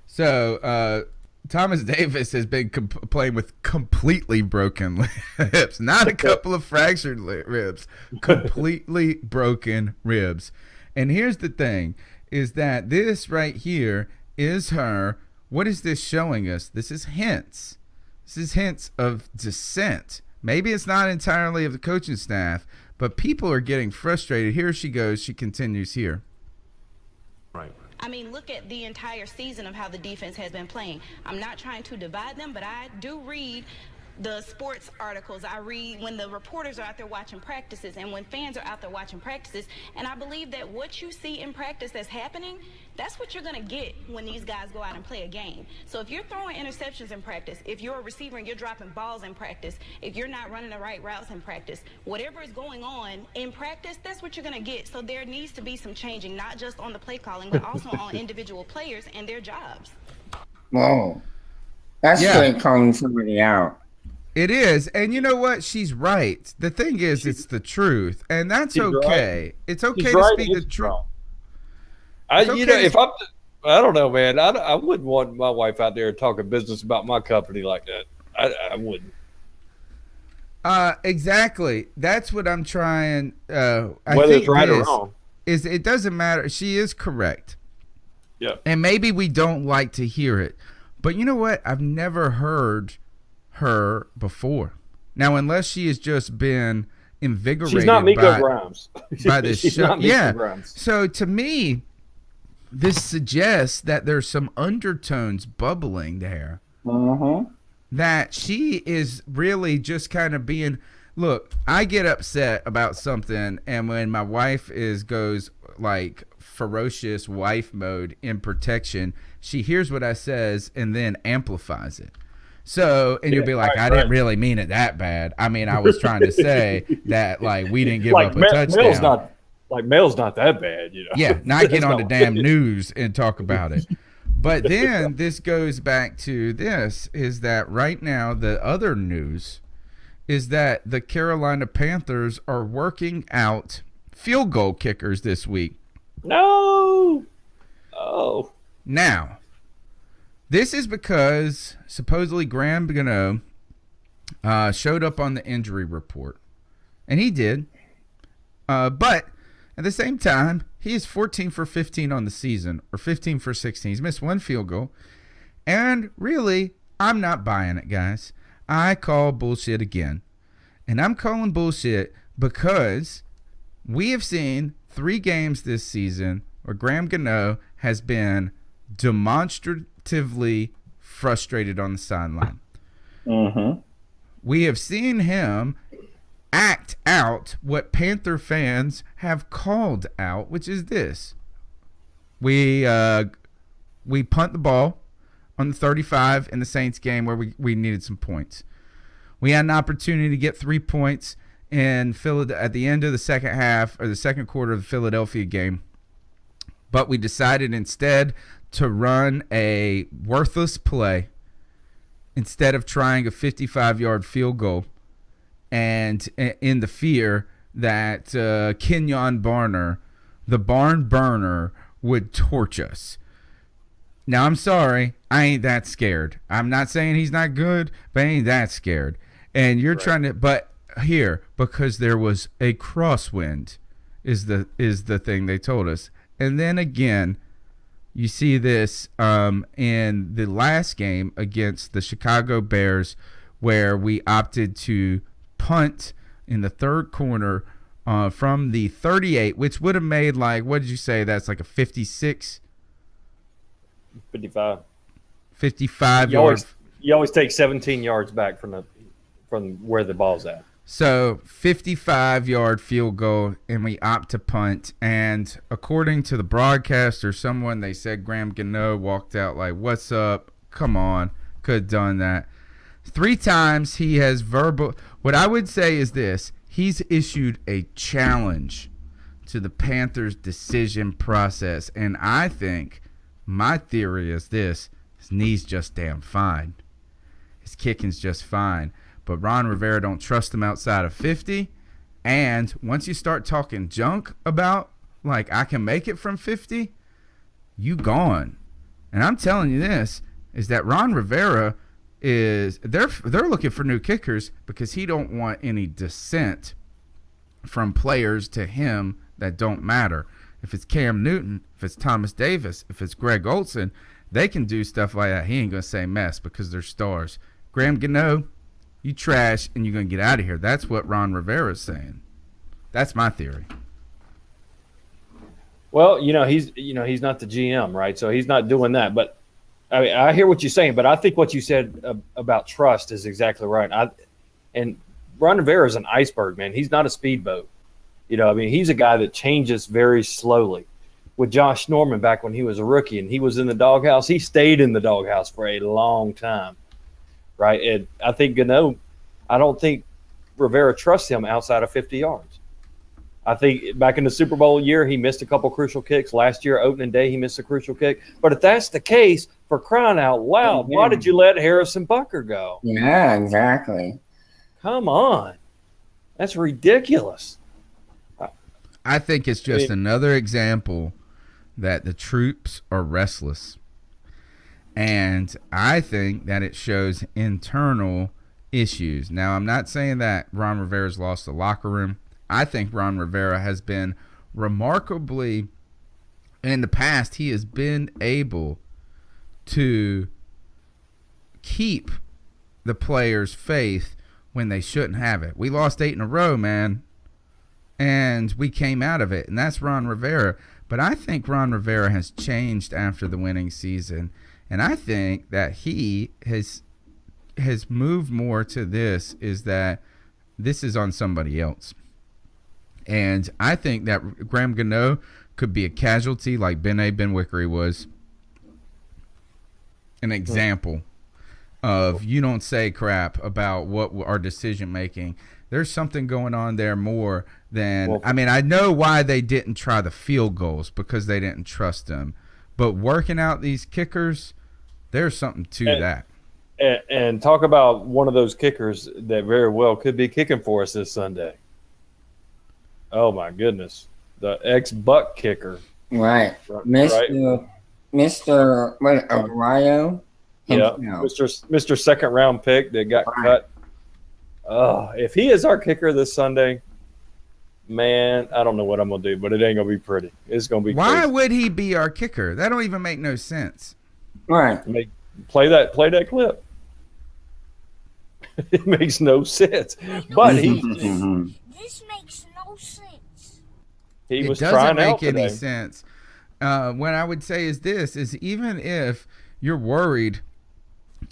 So, Thomas Davis has been playing with completely broken ribs, not a couple of fractured ribs, completely broken ribs. And here's the thing, is that this right here is her. What is this showing us? This is hints. This is hints of dissent. Maybe it's not entirely of the coaching staff, but people are getting frustrated. Here she goes. She continues here. Right. I mean, look at the entire season of how the defense has been playing. I'm not trying to divide them, but I do read the sports articles. I read when the reporters are out there watching practices and when fans are out there watching practices. And I believe that what you see in practice that's happening, that's what you're going to get when these guys go out and play a game. So if you're throwing interceptions in practice, if you're a receiver and you're dropping balls in practice, if you're not running the right routes in practice, whatever is going on in practice, that's what you're going to get. So there needs to be some changing, not just on the play calling, but also on individual players and their jobs. Whoa. That's straight calling somebody out. It is, and you know what? She's right. The thing is, it's the truth, and that's okay. Right. It's okay to speak the truth. I don't know, man. I wouldn't want my wife out there talking business about my company like that. I wouldn't. Exactly. That's what I'm trying. Whether it's right or wrong, it doesn't matter. She is correct. Yeah. And maybe we don't like to hear it, but you know what? I've never heard her before. Now, unless she has just been invigorated. She's not Miko Grimes. By this show. Yeah. Grimes. So to me, this suggests that there's some undertones bubbling there. That she is really just kind of being, look, I get upset about something, and when my wife goes like ferocious wife mode in protection, she hears what I says and then amplifies it. So, and you'll be like, I didn't really mean it that bad. I mean, I was trying to say that, like, we didn't give up a touchdown. Like mail's not that bad, you know. Yeah, not get on the No. damn news and talk about it. But then this goes back to this, is that right now the other news is that the Carolina Panthers are working out field goal kickers this week. No. Oh. Now, this is because supposedly Graham Gano showed up on the injury report. And he did. But at the same time, he is 14 for 15 on the season, or 15 for 16. He's missed one field goal. And really, I'm not buying it, guys. I call bullshit again. And I'm calling bullshit because we have seen 3 games this season where Graham Gano has been demonstratively frustrated on the sideline. Mm-hmm. We have seen him act out what Panther fans have called out, which is this. We punt the ball on the 35 in the Saints game where we needed some points. We had an opportunity to get 3 points in at the end of the second half or the second quarter of the Philadelphia game, but we decided instead to run a worthless play instead of trying a 55-yard field goal, and in the fear that Kenyon Barner, the barn burner, would torch us. Now, I'm sorry, I ain't that scared. I'm not saying he's not good, but I ain't that scared. And you're trying to, but here, because there was a crosswind, is the thing they told us. And then again, you see this in the last game against the Chicago Bears, where we opted to punt in the third corner from the 38, which would have made like, what did you say? That's like a 56? 55. 55 yards. You always take 17 yards back from where the ball's at. So 55-yard field goal, and we opt to punt. And according to the broadcaster, someone, they said Graham Gano walked out like, "What's up? Come on, could have done that." 3 times he has what I would say is this: he's issued a challenge to the Panthers' decision process, and I think my theory is this: his knee's just damn fine, his kicking's just fine. But Ron Rivera don't trust him outside of 50. And once you start talking junk about, like, I can make it from 50, you gone. And I'm telling you this, is that Ron Rivera is, they're looking for new kickers because he don't want any dissent from players to him that don't matter. If it's Cam Newton, if it's Thomas Davis, if it's Greg Olsen, they can do stuff like that. He ain't going to say mess because they're stars. Graham Gano, you trash, and you're going to get out of here. That's what Ron Rivera is saying. That's my theory. Well, he's not the GM, right? So he's not doing that. But I mean, I hear what you're saying, but I think what you said about trust is exactly right. And Ron Rivera is an iceberg, man. He's not a speedboat. He's a guy that changes very slowly. With Josh Norman back when he was a rookie and he was in the doghouse, he stayed in the doghouse for a long time. Right, and I think Gano, I don't think Rivera trusts him outside of 50 yards. I think back in the Super Bowl year, he missed a couple crucial kicks. Last year, opening day, he missed a crucial kick. But if that's the case, for crying out loud, why did you let Harrison Butker go? Yeah, exactly. Come on. That's ridiculous. I think it's just another example that the troops are restless. And I think that it shows internal issues. Now, I'm not saying that Ron Rivera's lost the locker room. I think Ron Rivera has been remarkably, in the past, he has been able to keep the players' faith when they shouldn't have it. We lost 8 in a row, man, and we came out of it, and that's Ron Rivera. But I think Ron Rivera has changed after the winning season. And I think that he has moved more to this, is that this is on somebody else. And I think that Graham Gano could be a casualty like Ben Wickery was. An example of you don't say crap about what our decision making. there's something going on there more than I mean, I know why they didn't try the field goals because they didn't trust them. But working out these kickers, there's something to that. And talk about one of those kickers that very well could be kicking for us this Sunday. Oh, my goodness. The ex-Buck kicker. Right. Mr. Aguayo. Yeah, Mr. Second round pick that got cut. If he is our kicker this Sunday, man, I don't know what I'm gonna do, but it ain't gonna be pretty. It's gonna be. Why crazy. would he be our kicker? That don't even make no sense. Right. Play that clip. It makes no sense. But this makes no sense. He was it trying doesn't make out today. any sense. What I would say is this: is even if you're worried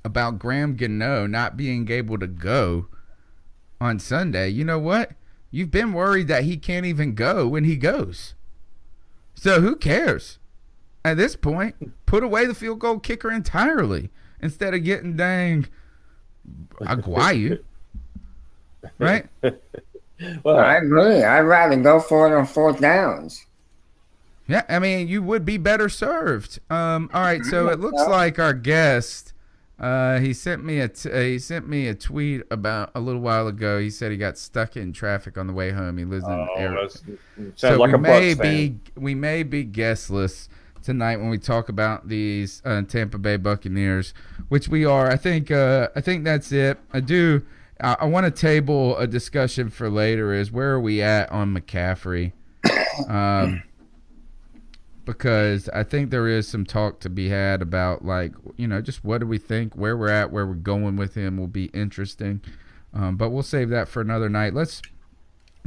about Graham Gano not being able to go on Sunday, you know what? You've been worried that he can't even go when he goes. So who cares? At this point, put away the field goal kicker entirely instead of getting dang Aguayo. Right? Well, I agree. I'd rather go for it on 4th downs. Yeah, I mean, you would be better served. All right, so it looks like our guest, he sent me a tweet about a little while ago. He said he got stuck in traffic on the way home. He lives in Arizona. Sounds like a Bucs fan. We may be guestless tonight when we talk about these Tampa Bay Buccaneers, which we are. I think that's it. I want to table a discussion for later. Is where are we at on McCaffrey? Because I think there is some talk to be had about, like, just what do we think, where we're at, where we're going with him will be interesting. But we'll save that for another night. I'm going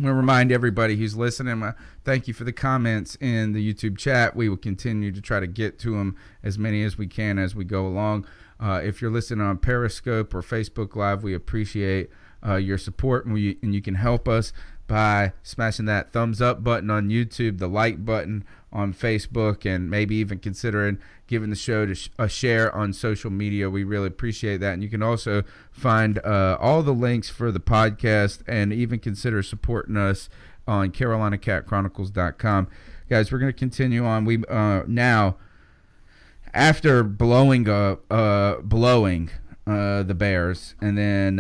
to remind everybody who's listening, thank you for the comments in the YouTube chat. We will continue to try to get to them, as many as we can as we go along. If you're listening on Periscope or Facebook Live, we appreciate your support, and you can help us by smashing that thumbs up button on YouTube, the like button on Facebook, and maybe even considering giving the show a share on social media. We really appreciate that. And you can also find all the links for the podcast and even consider supporting us on CarolinaCatChronicles.com. Guys, we're going to continue on. We now, after blowing the Bears and then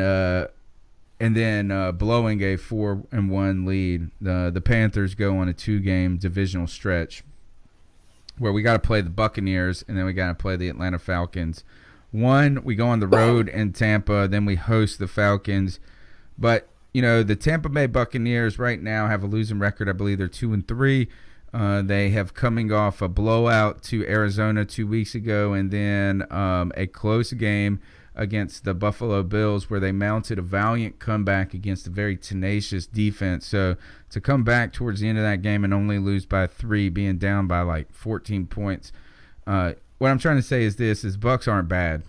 blowing a 4-1 lead, the Panthers go on a 2-game divisional stretch where we got to play the Buccaneers and then we got to play the Atlanta Falcons. We go on the road in Tampa, then we host the Falcons. But, the Tampa Bay Buccaneers right now have a losing record. I believe they're 2-3. They have coming off a blowout to Arizona 2 weeks ago, and then a close game against the Buffalo Bills where they mounted a valiant comeback against a very tenacious defense. So to come back towards the end of that game and only lose by 3, being down by like 14 points. What I'm trying to say is Bucs aren't bad.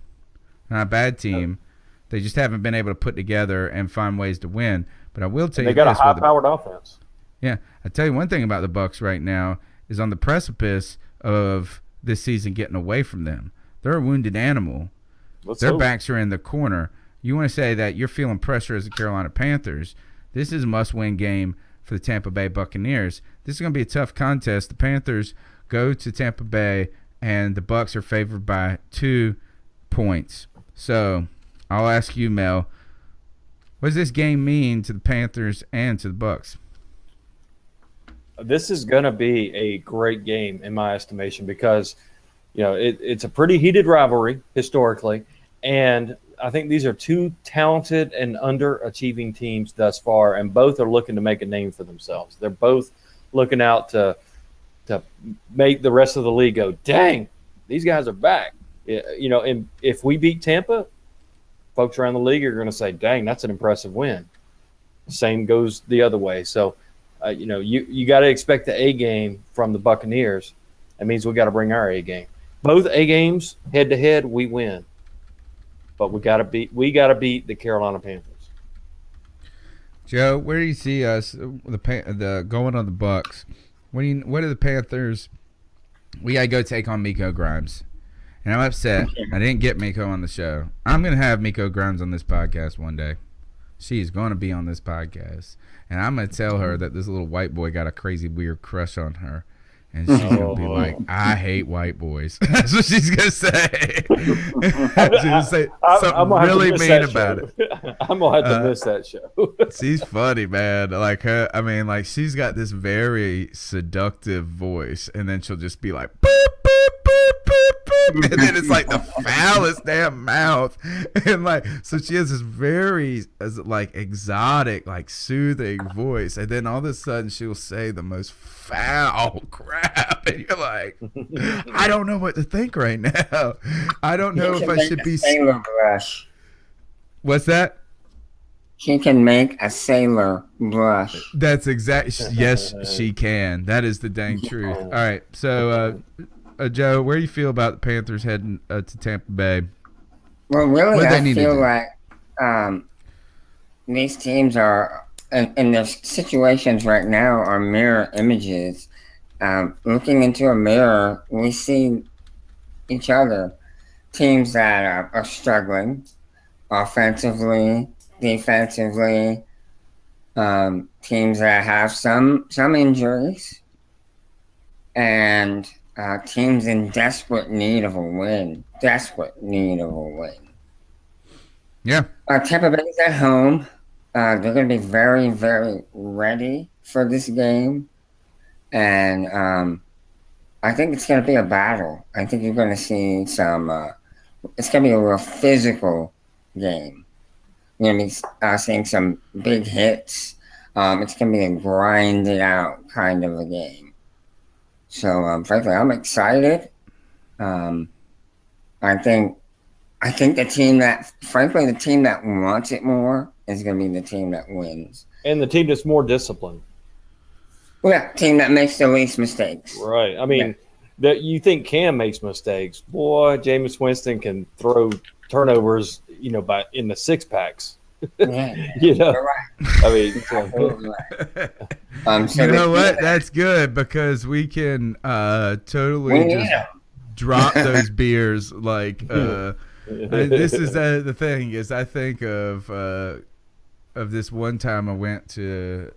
Not a bad team. They just haven't been able to put together and find ways to win. But I will tell you, they got a high-powered offense. Yeah, I tell you one thing about the Bucs right now is on the precipice of this season getting away from them. They're a wounded animal. Their backs are in the corner. You want to say that you're feeling pressure as the Carolina Panthers. This is a must-win game for the Tampa Bay Buccaneers. This is going to be a tough contest. The Panthers go to Tampa Bay, and the Bucs are favored by 2 points. So I'll ask you, Mel, what does this game mean to the Panthers and to the Bucs? This is going to be a great game in my estimation because it's a pretty heated rivalry historically, and I think these are two talented and underachieving teams thus far, and both are looking to make a name for themselves. They're both looking out to make the rest of the league go, dang, these guys are back. And if we beat Tampa, folks around the league are going to say, dang, that's an impressive win. Same goes the other way. So, you got to expect the A game from the Buccaneers. That means we got to bring our A game. Both A games head to head, we win. But we got to beat the Carolina Panthers. Joe, where do you see us the going on the Bucs? What are the Panthers? We got to go take on Miko Grimes. And I'm upset I didn't get Miko on the show. I'm going to have Miko Grimes on this podcast one day. she's going to be on this podcast. And I'm going to tell her that this little white boy got a crazy weird crush on her. And she's going to be like, I hate white boys. That's what she's going to say. She's going to say something really mean about it. I'm going to have to miss that show. She's funny, man. Like her, I mean, like she's got this very seductive voice. And then she'll just be like, boop, boop, boop, boop, boop. And then it's like the foulest damn mouth. And like, so she has this very like exotic, like soothing voice. And then all of a sudden she'll say the most foul crap. And you're like, I don't know what to think right now. I don't know if I should be. Sailor blush. What's that? She can make a sailor blush. That's exact. Yes, she can. That is the dang truth. All right. So, Joe, where do you feel about the Panthers heading to Tampa Bay? Well, really, I feel like these teams are, and their situations right now are mirror images. Looking into a mirror, we see each other. Teams that are struggling offensively, defensively, teams that have some injuries, and teams in desperate need of a win. Yeah. Tampa Bay's at home. They're going to be very, very ready for this game. And I think it's going to be a battle. I think you're going to see some it's going to be a real physical game. You're going to be seeing some big hits. It's going to be a grinded out kind of a game. So, frankly, I'm excited. I think the team that wants it more is going to be the team that wins. And the team that's more disciplined. Well, yeah, team that makes the least mistakes. Right. I mean, that you think Cam makes mistakes. Boy, Jameis Winston can throw turnovers, in the six packs. Yeah, You're right. I mean, so you know what? That's good because we can totally just drop those beers. Like this is the thing is I think of this one time I went to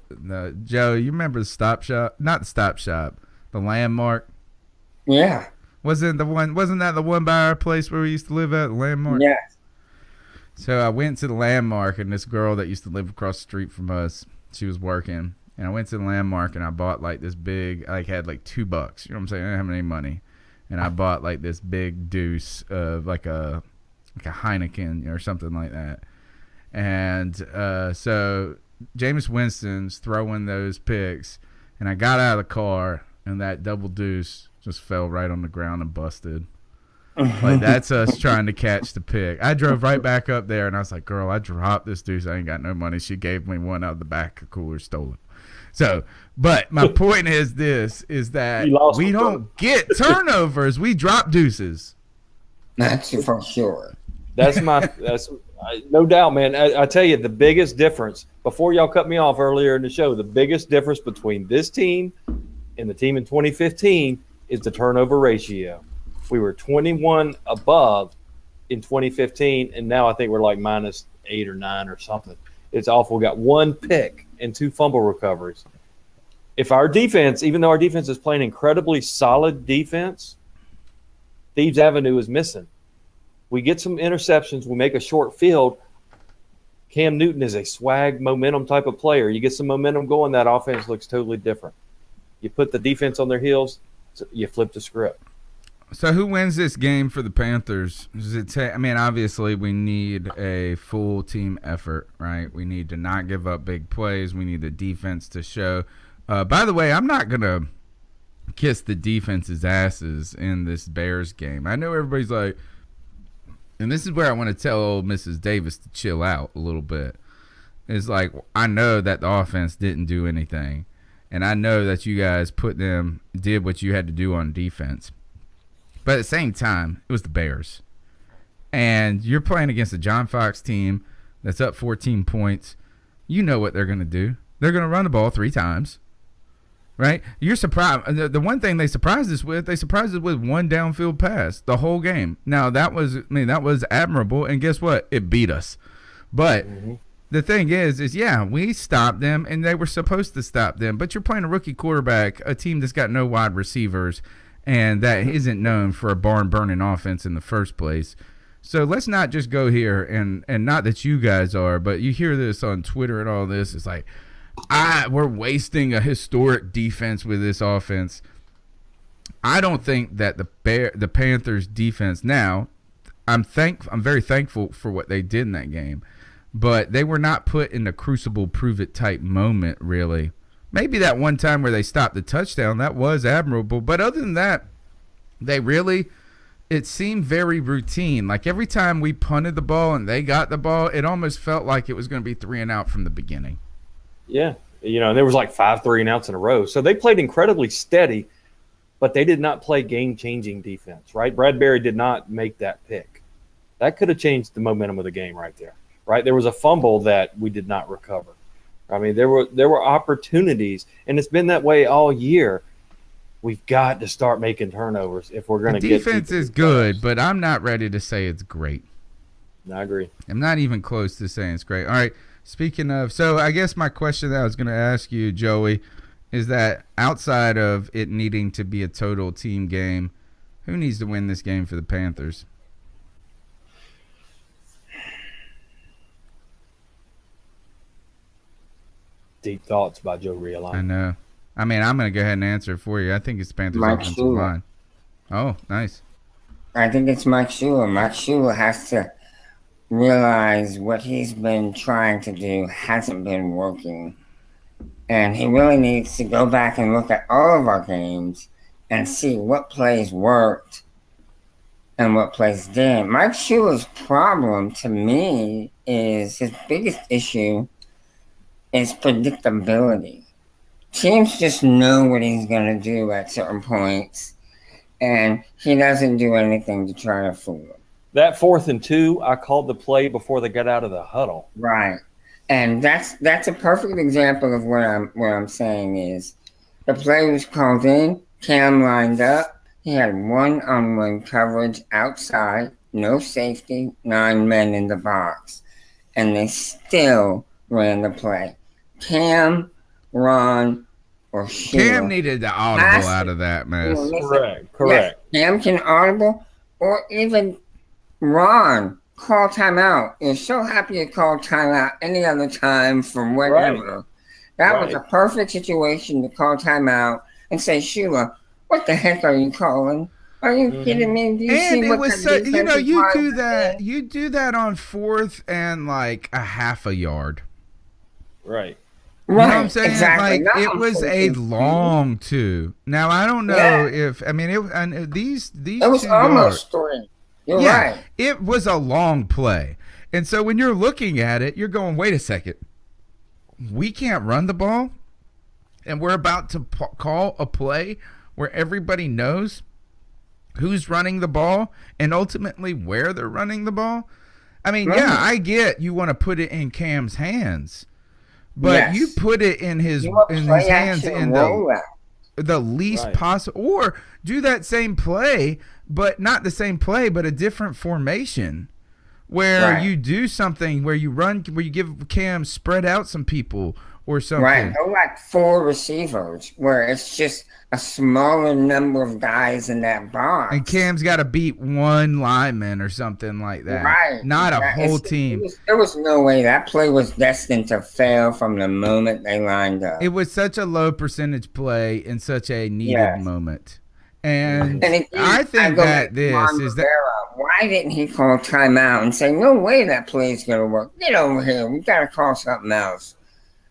Joe. You remember the Stop Shop? Not the Stop Shop, the Landmark. Yeah. Wasn't that the one by our place where we used to live at, the Landmark? Yeah. So I went to the Landmark, and this girl that used to live across the street from us, she was working. And I went to the Landmark, and I bought, like, this big, I had, like, $2. You know what I'm saying? I didn't have any money. And I bought, like, this big deuce of, like a Heineken or something like that. And so Jameis Winston's throwing those picks, and I got out of the car, and that double deuce just fell right on the ground and busted. Like, that's us trying to catch the pick. I drove right back up there, and I was like, girl, I dropped this deuce. I ain't got no money. She gave me one out of the back of the cooler, stolen. So, but my point is that we don't get turnovers. We drop deuces. That's for sure. That's no doubt, man. I tell you, the biggest difference, before y'all cut me off earlier in the show, the biggest difference between this team and the team in 2015 is the turnover ratio. We were 21 above in 2015, and now I think we're like -8 or 9 or something. It's awful. We got 1 pick and 2 fumble recoveries. If our defense, even though our defense is playing incredibly solid defense, Thieves Avenue is missing. We get some interceptions. We make a short field. Cam Newton is a swag momentum type of player. You get some momentum going, that offense looks totally different. You put the defense on their heels, so you flip the script. So who wins this game for the Panthers? Obviously we need a full team effort, right? We need to not give up big plays. We need the defense to show. By the way, I'm not going to kiss the defense's asses in this Bears game. I know everybody's like, and this is where I want to tell old Mrs. Davis to chill out a little bit. It's like, I know that the offense didn't do anything, and I know that you guys did what you had to do on defense. But at the same time, it was the Bears. And you're playing against a John Fox team that's up 14 points. You know what they're going to do. They're going to run the ball 3 times. Right? You're surprised. The one thing they surprised us with 1 downfield pass the whole game. Now, that was admirable. And guess what? It beat us. But the thing is yeah, we stopped them, and they were supposed to stop them. But you're playing a rookie quarterback, a team that's got no wide receivers, and that isn't known for a barn-burning offense in the first place. So let's not just go here, and not that you guys are, but you hear this on Twitter and all this. It's like, we're wasting a historic defense with this offense. I don't think that the Panthers defense now, I'm very thankful for what they did in that game, but they were not put in a crucible prove it type moment, really. Maybe that one time where they stopped the touchdown, that was admirable, but other than that, it seemed very routine. Like every time we punted the ball and they got the ball, it almost felt like it was going to be 3 and out from the beginning. Yeah. There was like 5 3 and outs in a row. So they played incredibly steady, but they did not play game-changing defense, right? Bradbury did not make that pick. That could have changed the momentum of the game right there, right? There was a fumble that we did not recover. I mean, there were opportunities, and it's been that way all year. We've got to start making turnovers if we're going to get. Defense is good, but I'm not ready to say it's great. I agree. I'm not even close to saying it's great. All right. Speaking of, so I guess my question that I was going to ask you, Joey, is that outside of it needing to be a total team game, who needs to win this game for the Panthers? Deep thoughts by Joe Riolano. I know. I mean, I'm going to go ahead and answer it for you. I think it's Panthers offensive line. Oh, nice. I think it's Mike Shula. Mike Shula has to realize what he's been trying to do hasn't been working. And he really needs to go back and look at all of our games and see what plays worked and what plays didn't. Mike Shula's problem to me is his biggest issue is predictability. Teams just know what he's going to do at certain points, and he doesn't do anything to try to fool them. That 4th and 2, I called the play before they got out of the huddle. Right. And that's a perfect example of what I'm saying is the play was called in, Cam lined up, he had one-on-one coverage outside, no safety, 9 men in the box, and they still ran the play. Cam, Ron, or Sheila. Cam needed the audible out of that mess. Correct. Yes, Cam can audible, or even Ron call timeout. You're so happy you called timeout any other time from whatever. Right. That was a perfect situation to call timeout and say, Sheila, what the heck are you calling? Are you kidding me? Do you see what you do that on 4th and like a half a yard. Right. You know what I'm saying? Exactly. Like it was a long 2. Now I don't know if these it was almost 3. You're right. It was a long play. And so when you're looking at it, you're going, wait a second. We can't run the ball, and we're about to call a play where everybody knows who's running the ball and ultimately where they're running the ball. I mean, I get you want to put it in Cam's hands, but you put it in his hands in the least possible, or do that same play, but not the same play, but a different formation where you do something where you give Cam spread out some people or something. Right. Go like 4 receivers where it's just a smaller number of guys in that box. And Cam's got to beat 1 lineman or something like that. Right. Not a whole team. There was no way that play was destined to fail from the moment they lined up. It was such a low percentage play in such a needed moment. And again, I think that why didn't he call timeout and say, no way that play is going to work? Get over here. We got to call something else.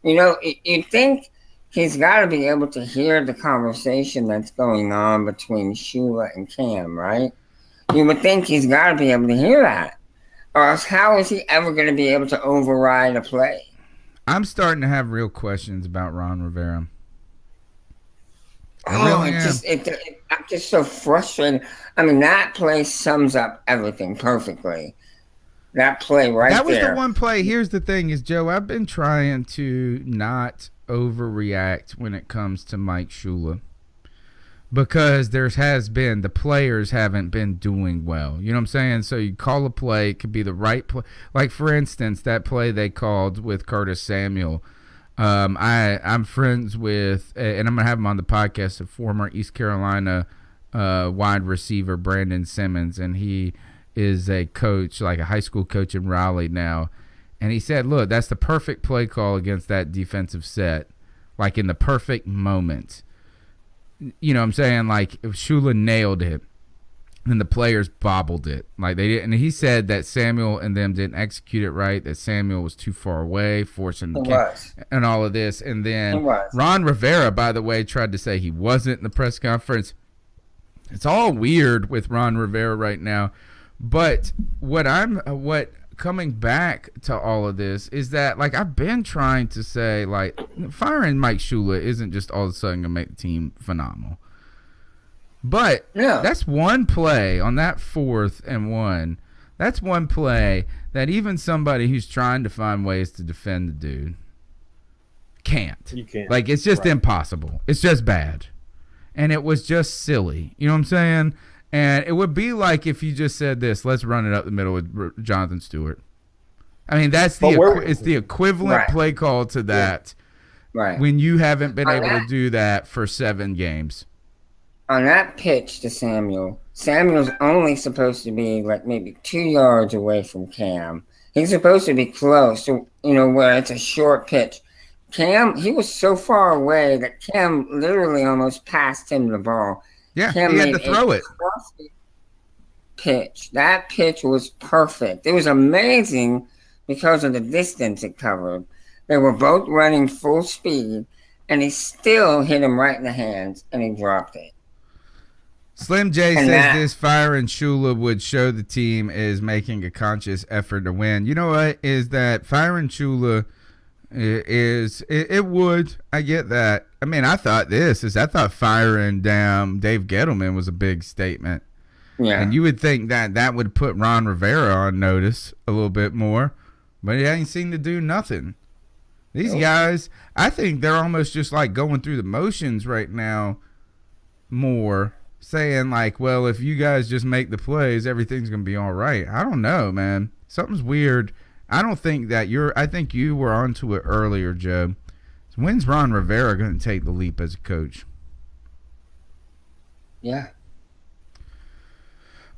You know, you think he's got to be able to hear the conversation that's going on between Shula and Cam, right? You would think he's got to be able to hear that. Or else how is he ever going to be able to override a play? I'm starting to have real questions about Ron Rivera. I'm just so frustrated. I mean, that play sums up everything perfectly. That play right there. That was the one play. Here's the thing is, Joe, I've been trying to not overreact when it comes to Mike Shula. because the players haven't been doing well. You know what I'm saying? So you call a play, it could be the right play. Like, for instance, that play they called with Curtis Samuel. I'm friends with, and I'm going to have him on the podcast, a former East Carolina wide receiver, Brandon Simmons, and he is a coach, like a high school coach in Raleigh now. And he said, look, that's the perfect play call against that defensive set, like in the perfect moment. You know what I'm saying? Like, if Shula nailed it, and the players bobbled it. Like, they didn't. And he said that Samuel and them didn't execute it right, that Samuel was too far away, forcing the and all of this. And then Ron Rivera, by the way, tried to say he wasn't in the press conference. It's all weird with Ron Rivera right now. But what coming back to all of this is that, like, I've been trying to say, like, firing Mike Shula isn't just all of a sudden going to make the team phenomenal. But that's one play on that 4th and 1. That's one play that even somebody who's trying to find ways to defend the dude can't. You can't. Like, it's just impossible. It's just bad. And it was just silly. You know what I'm saying? And it would be like if you just said this, let's run it up the middle with Jonathan Stewart. I mean, it's the equivalent play call to that when you haven't been able to do that for 7 games. On that pitch to Samuel's only supposed to be like maybe 2 yards away from Cam. He's supposed to be close to, where it's a short pitch. Cam, he was so far away that Cam literally almost passed him the ball. Yeah, Cam he had to throw it. Pitch. That pitch was perfect. It was amazing because of the distance it covered. They were both running full speed, and he still hit him right in the hands, and he dropped it. Slim J says this firing Shula would show the team is making a conscious effort to win. You know what? Is that firing Shula it would. I get that. I mean, I thought firing Dave Gettleman was a big statement. Yeah. And you would think that would put Ron Rivera on notice a little bit more, but he ain't seen to do nothing. These guys, I think they're almost just like going through the motions right now more, saying like, well, if you guys just make the plays, everything's going to be all right. I don't know, man. Something's weird. I don't think that I think you were onto it earlier, Joe. So when's Ron Rivera going to take the leap as a coach? Yeah.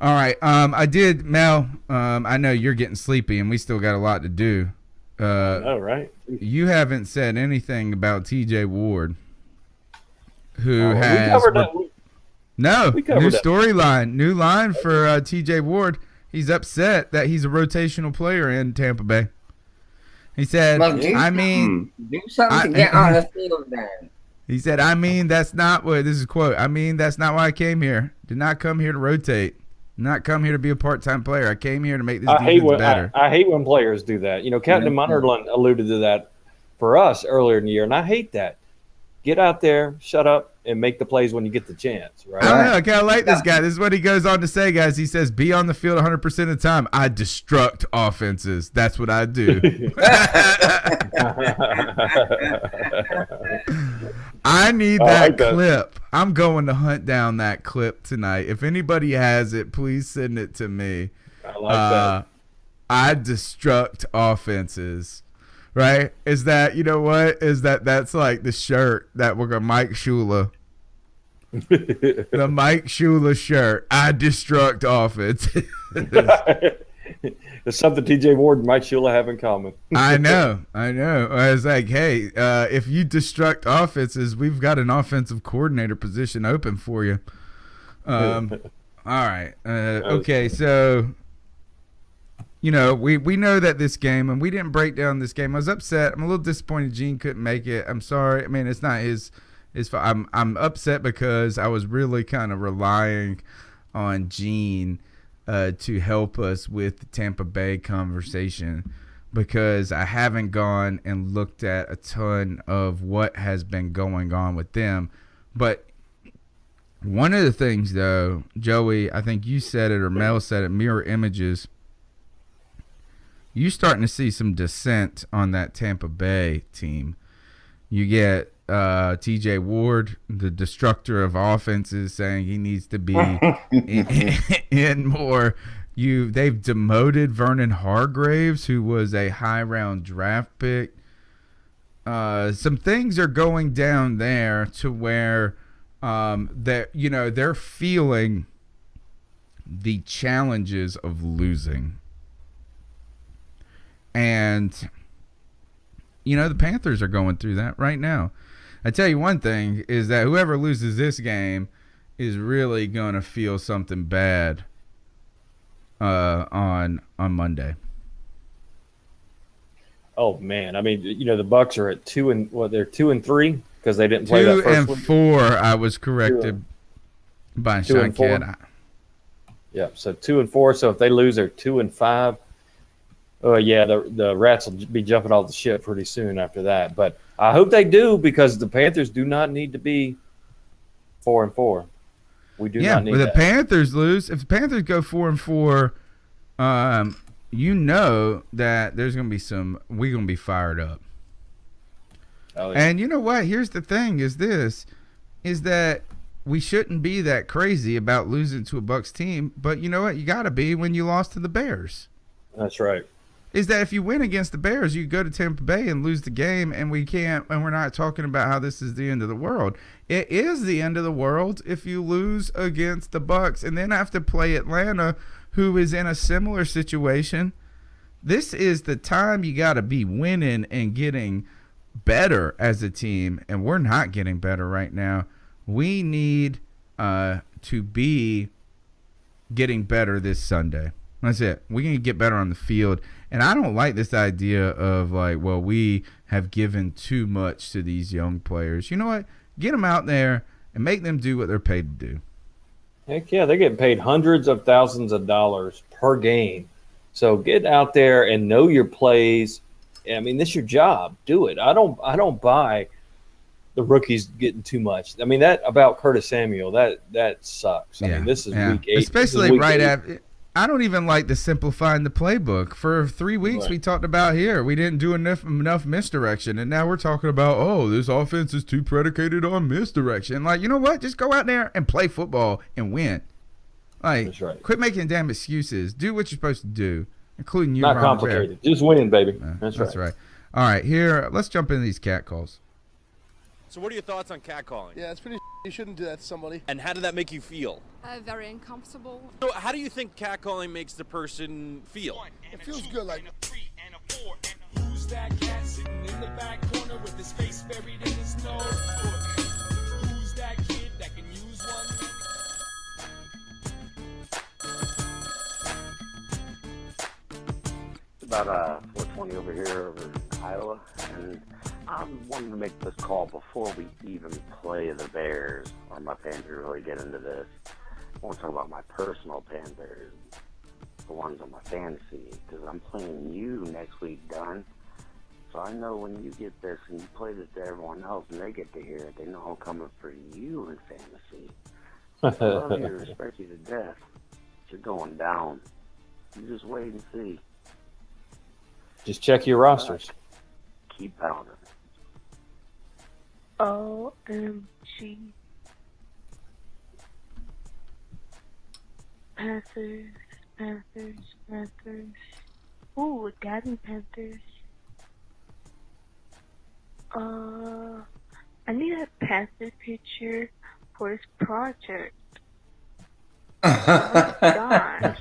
All right. Mel, I know you're getting sleepy and we still got a lot to do. All right. You haven't said anything about TJ Ward, who has... We covered that. New storyline, new line for TJ Ward. He's upset that he's a rotational player in Tampa Bay. He said, do something to get on the field then. He said, that's not what, this is a quote, that's not why I came here. Did not come here to rotate. Did not come here to be a part-time player. I came here to make this defense better. I hate when players do that. Captain Munderland alluded to that for us earlier in the year, and I hate that. Get out there, shut up, and make the plays when you get the chance, right? I don't know. I kind of like this guy. This is what he goes on to say, guys. He says, be on the field 100% of the time. I destruct offenses. That's what I do. I need that clip. I'm going to hunt down that clip tonight. If anybody has it, please send it to me. I like that. I destruct offenses. Right? Is that, you know what? Is that's like the shirt that we're going to Mike Shula. The Mike Shula shirt. I destruct offense. It's something TJ Ward and Mike Shula have in common. I know. I was like, hey, if you destruct offenses, we've got an offensive coordinator position open for you. All right. Okay, so... we know that this game, and we didn't break down this game. I was upset. I'm a little disappointed Gene couldn't make it. I'm sorry. I mean, it's not his fault. I'm upset because I was really kind of relying on Gene to help us with the Tampa Bay conversation, because I haven't gone and looked at a ton of what has been going on with them. But one of the things, though, Joey, I think you said it or Mel said it, mirror images. You're starting to see some dissent on that Tampa Bay team. You get TJ Ward, the destructor of offenses, saying he needs to be in more. They've demoted Vernon Hargraves, who was a high round draft pick. Some things are going down there to where they're feeling the challenges of losing. And the Panthers are going through that right now. I tell you one thing is that whoever loses this game is really going to feel something bad on Monday. Oh man, I mean, the Bucs are at 2-3 because they didn't play that first week. 2-4. I was corrected by Sean Kidd. Yeah, so 2-4. So if they lose, they're 2-5. Oh yeah, the Rats will be jumping off the ship pretty soon after that. But I hope they do, because the Panthers do not need to be 4-4. We do not need that. If the Panthers lose, if the Panthers go 4-4, that there's gonna be we're gonna be fired up. Oh, yeah. And you know what? Here's the thing: is that we shouldn't be that crazy about losing to a Bucs team, but you know what? You got to be when you lost to the Bears. That's right. Is that if you win against the Bears, you go to Tampa Bay and lose the game, and we're not talking about how this is the end of the world. It is the end of the world if you lose against the Bucs and then have to play Atlanta, who is in a similar situation. This is the time you got to be winning and getting better as a team, and we're not getting better right now. We need to be getting better this Sunday. That's it. We can get better on the field. And I don't like this idea of we have given too much to these young players. You know what? Get them out there and make them do what they're paid to do. Heck yeah, they're getting paid hundreds of thousands of dollars per game. So get out there and know your plays. I mean, this is your job. Do it. I don't buy the rookies getting too much. I mean, that about Curtis Samuel, that sucks. I mean, this is week 8. Especially right after. I don't even like the simplifying the playbook. For 3 weeks, we talked about here. We didn't do enough misdirection, and now we're talking about, this offense is too predicated on misdirection. You know what? Just go out there and play football and win. That's right. Quit making damn excuses. Do what you're supposed to do, including you. Not Ron complicated. Rivera. Just win, baby. That's right. All right, here, let's jump into these cat calls. So what are your thoughts on catcalling? Yeah, it's pretty. You shouldn't do that to somebody. And how did that make you feel? Very uncomfortable. So how do you think catcalling makes the person feel? It feels good, like. Who's that cat sitting in the back corner with his face buried in the snow? Who's that kid that can use one? It's about 4:20 over here over Iowa, and I wanted to make this call before we even play the Bears, or my Panthers really get into this. I want to talk about my personal Panthers, the ones on my fantasy, because I'm playing you next week, Dunn. So I know when you get this and you play this to everyone else and they get to hear it, they know I'm coming for you in fantasy. I love you, respect you to death. You're going down. You just wait and see. Just check your rosters. Keep pounding. OMG. Panthers. Ooh, Daddy Panthers. I need a Panther picture for this project. Oh my gosh.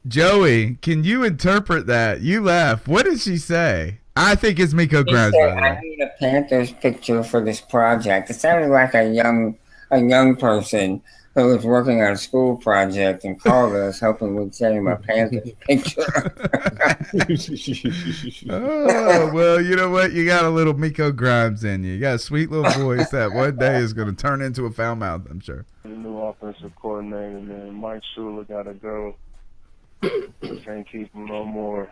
Joey, can you interpret that? You laugh. What did she say? I think it's Miko Grimes. I need a Panthers picture for this project. It sounded like a young person who was working on a school project and called us hoping we'd send him a Panthers picture. Oh, well, you know what? You got a little Miko Grimes in you. You got a sweet little voice that one day is going to turn into a foul mouth, I'm sure. The new offensive coordinator, man. Mike Shula got to go. Can't keep him no more.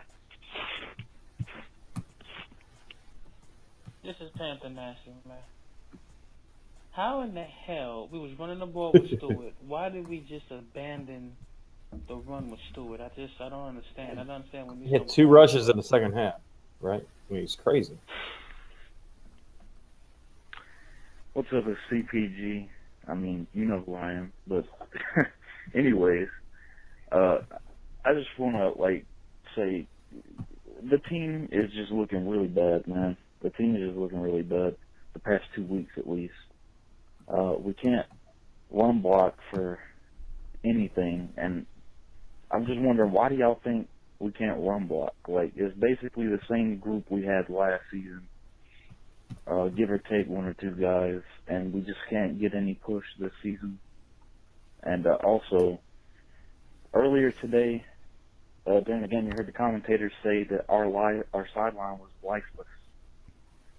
This is Panther Nation, man. How in the hell we was running the ball with Stewart? Why did we just abandon the run with Stewart. I don't understand. I don't understand when He had 2 rushes in the second half, right? I mean, he's crazy. What's up with CPG? I mean, you know who I am. But anyways, I just want to, say the team is just looking really bad, man. The team is just looking really bad the past 2 weeks at least. We can't run block for anything, and I'm just wondering, why do y'all think we can't run block? It's basically the same group we had last season, give or take 1 or 2 guys, and we just can't get any push this season. And also, earlier today, during the game, you heard the commentators say that our sideline was lifeless.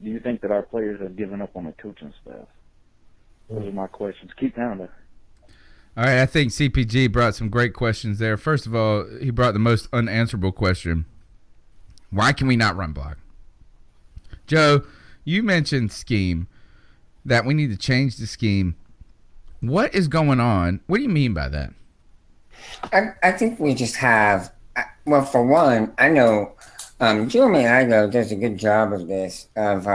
Do you think that our players have given up on the coaching staff? Those are my questions. Keep down there. All right, I think CPG brought some great questions there. First of all, he brought the most unanswerable question. Why can we not run block? Joe, you mentioned scheme, that we need to change the scheme. What is going on? What do you mean by that? I think we just have, well, for one, I know Jeremy Igo does a good job of this, of,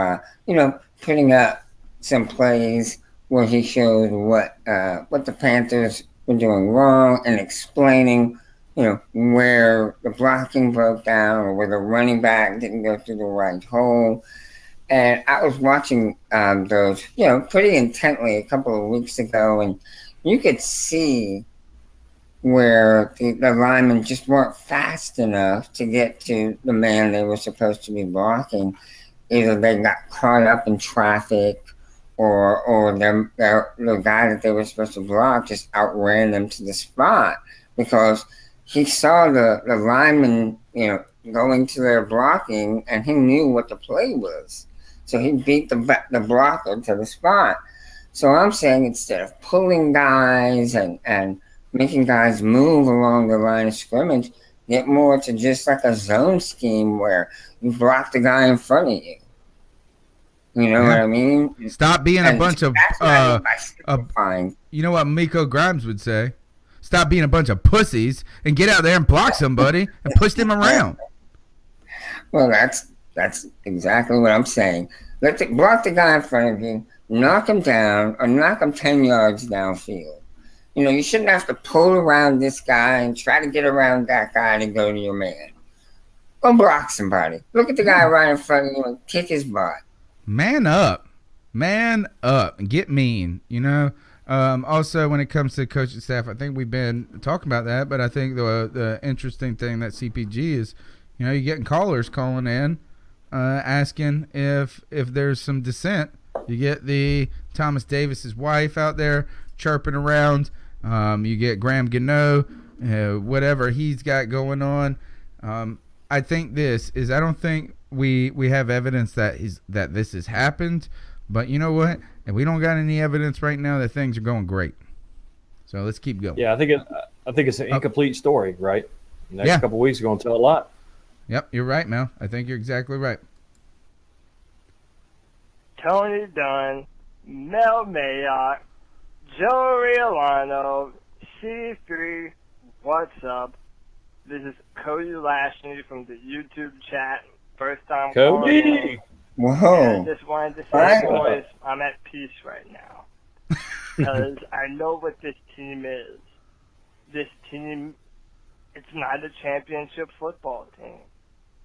putting up some plays where he showed what the Panthers were doing wrong and explaining, where the blocking broke down or where the running back didn't go through the right hole. And I was watching those, pretty intently a couple of weeks ago, and you could see where the linemen just weren't fast enough to get to the man they were supposed to be blocking. Either they got caught up in traffic, or the guy that they were supposed to block just outran them to the spot because he saw the lineman, going to their blocking, and he knew what the play was. So he beat the blocker to the spot. So I'm saying instead of pulling guys and making guys move along the line of scrimmage, get more to just like a zone scheme where you block the guy in front of you. You know what I mean? Stop being a bunch of you know what Miko Grimes would say? Stop being a bunch of pussies and get out there and block somebody and push them around. Well, that's exactly what I'm saying. Block the guy in front of you, knock him down, or knock him 10 yards downfield. You shouldn't have to pull around this guy and try to get around that guy to go to your man. Go block somebody. Look at the guy right in front of you and kick his butt. Man up, and get mean. Also, when it comes to coaching staff, I think we've been talking about that, but I think the interesting thing that CPG is, you're getting callers calling in, asking if there's some dissent. You get the Thomas Davis's wife out there chirping around. You get Graham Gano, whatever he's got going on. I think I don't think we have evidence that this has happened, but you know what? And we don't got any evidence right now that things are going great. So let's keep going. Yeah, I think it's an incomplete story, right? The next couple of weeks are going to tell a lot. Yep, you're right, Mel. I think you're exactly right. Tony Dunn, Mel Mayock, Joe Riolano, C3, what's up? This is Cody Lashley from the YouTube chat. First time Cody! calling. Whoa. I just wanted to say, boys, I'm at peace right now. Because I know what this team is. This team, it's not a championship football team.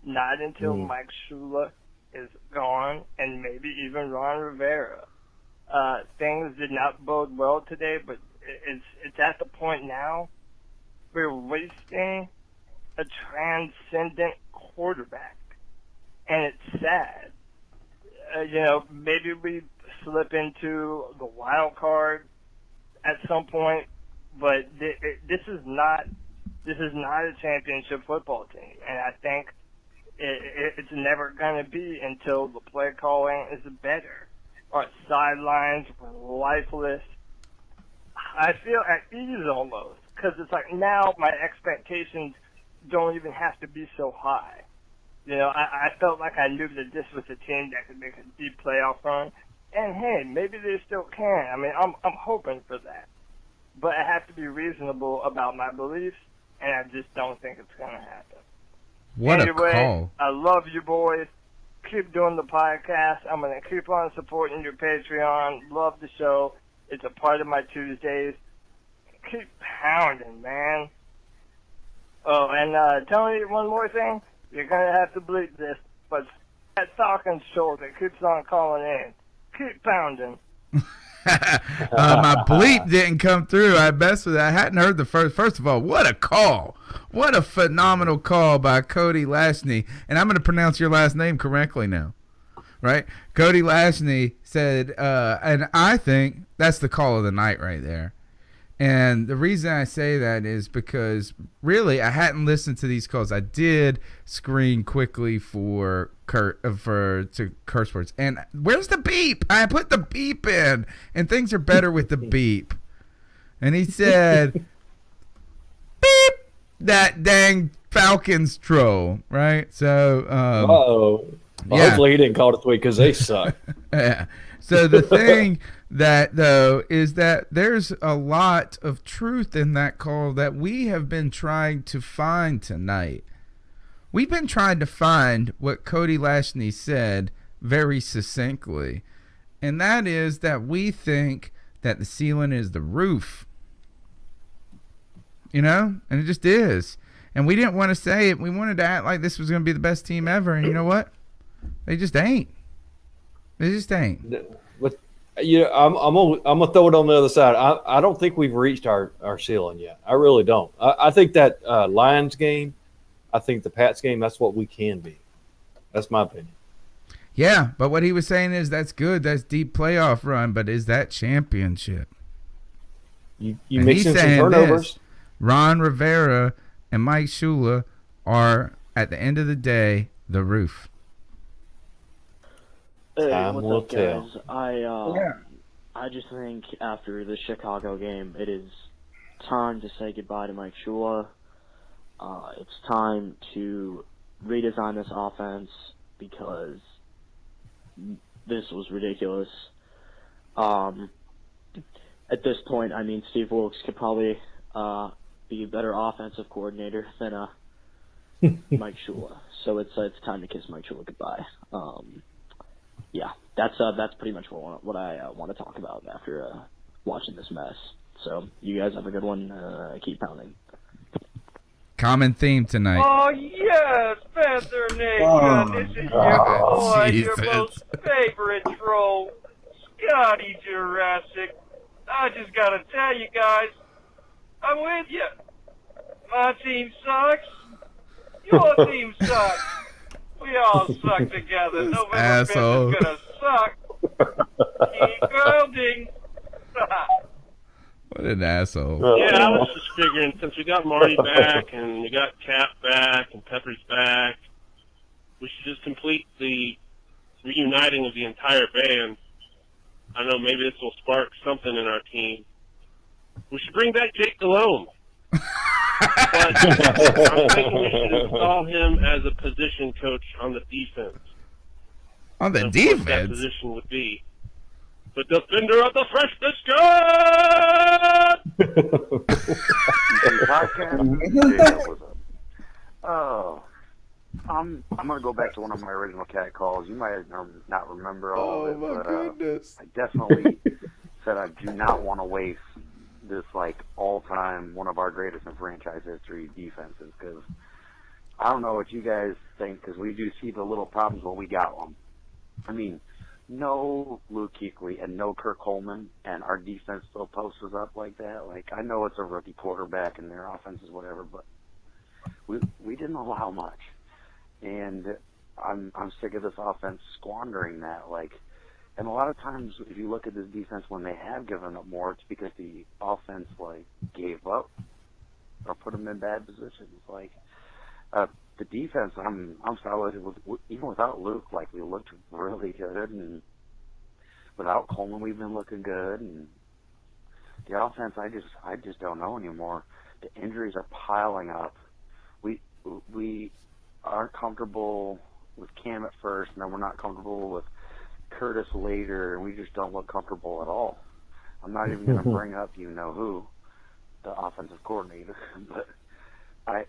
Not until Mike Shula is gone and maybe even Ron Rivera. Things did not bode well today, but it's at the point now we're wasting a transcendent quarterback. And it's sad. Maybe we slip into the wild card at some point, but this is not a championship football team, and I think it's never going to be until the play calling is better. Our sidelines were lifeless. I feel at ease almost, because it's like now my expectations don't even have to be so high. I felt like I knew that this was a team that could make a deep playoff run. And hey, maybe they still can. I mean, I'm hoping for that. But I have to be reasonable about my beliefs. and I just don't think it's going to happen. What anyway, a call. I love you boys. Keep doing the podcast. I'm going to keep on supporting your Patreon. Love the show. It's a part of my Tuesdays. Keep pounding, man. Oh, and tell me one more thing. You're going to have to bleep this, but that Falcons shoulder keeps on calling in. Keep pounding. My bleep didn't come through. I messed with it. I hadn't heard the first of all, what a call. What a phenomenal call by Cody Lashney. And I'm going to pronounce your last name correctly now. Right? Cody Lashney said, and I think that's the call of the night right there. And the reason I say that is because really I hadn't listened to these calls. I did screen quickly to curse words. And where's the beep? I put the beep in, and things are better with the beep. And he said, beep, that dang Falcons troll, right? So, Well, hopefully he didn't call it 3 because they suck. Yeah. So the thing that, though, is that there's a lot of truth in that call that we have been trying to find tonight. We've been trying to find what Cody Lashney said very succinctly, and that is that we think that the ceiling is the roof. You know? And it just is. And we didn't want to say it. We wanted to act like this was going to be the best team ever, and you know what? They just ain't. They just ain't. But I'm gonna throw it on the other side. I don't think we've reached our ceiling yet. I really don't. I think that Lions game, I think the Pats game, that's what we can be. That's my opinion. Yeah, but what he was saying is that's good. That's deep playoff run, but is that championship? You mixing some turnovers. Ron Rivera and Mike Shula are, at the end of the day, the roof. Hey, Time what's will up, tell. guys? I just think after the Chicago game, it is time to say goodbye to Mike Shula. It's time to redesign this offense because this was ridiculous. At this point, I mean, Steve Wilkes could probably be a better offensive coordinator than Mike Shula. So it's time to kiss Mike Shula goodbye. Yeah, that's pretty much what I want to talk about after watching this mess. So you guys have a good one. Keep pounding. Common theme tonight. Oh yes, Panther Nation. This is your boy, your most favorite troll, Scotty Jurassic. I just gotta tell you guys, I'm with you. My team sucks. Your team sucks. We all suck together. November 5th is gonna suck. Keep pounding. What an asshole. Yeah, I was just figuring, since we got Marty back and we got Cap back and Pepper's back, we should just complete the reuniting of the entire band. I don't know, maybe this will spark something in our team. We should bring back Jake Delhomme. But I'm thinking we should install him as a position coach on the defense. On the What that defense? position would be the defender of the fresh biscuit! Oh, I'm gonna go back to one of my original cat calls. You might not remember all of it, but goodness. I definitely said I do not want to waste this all-time one of our greatest in franchise history defenses, because I don't know what you guys think, because we do see the little problems when we got them. I mean, no Luke Kuechly and no Kirk Coleman, and our defense still posts us up like that. I know it's a rookie quarterback and their offense is whatever, but we didn't allow much, and I'm sick of this offense squandering that. And a lot of times, if you look at this defense, when they have given up more, it's because the offense gave up or put them in bad positions. The defense, I'm solid. Even without Luke, we looked really good, and without Coleman, we've been looking good. And the offense, I just don't know anymore. The injuries are piling up. We aren't comfortable with Cam at first, and then we're not comfortable with Curtis later, and we just don't look comfortable at all. I'm not even going to bring up who, the offensive coordinator, but I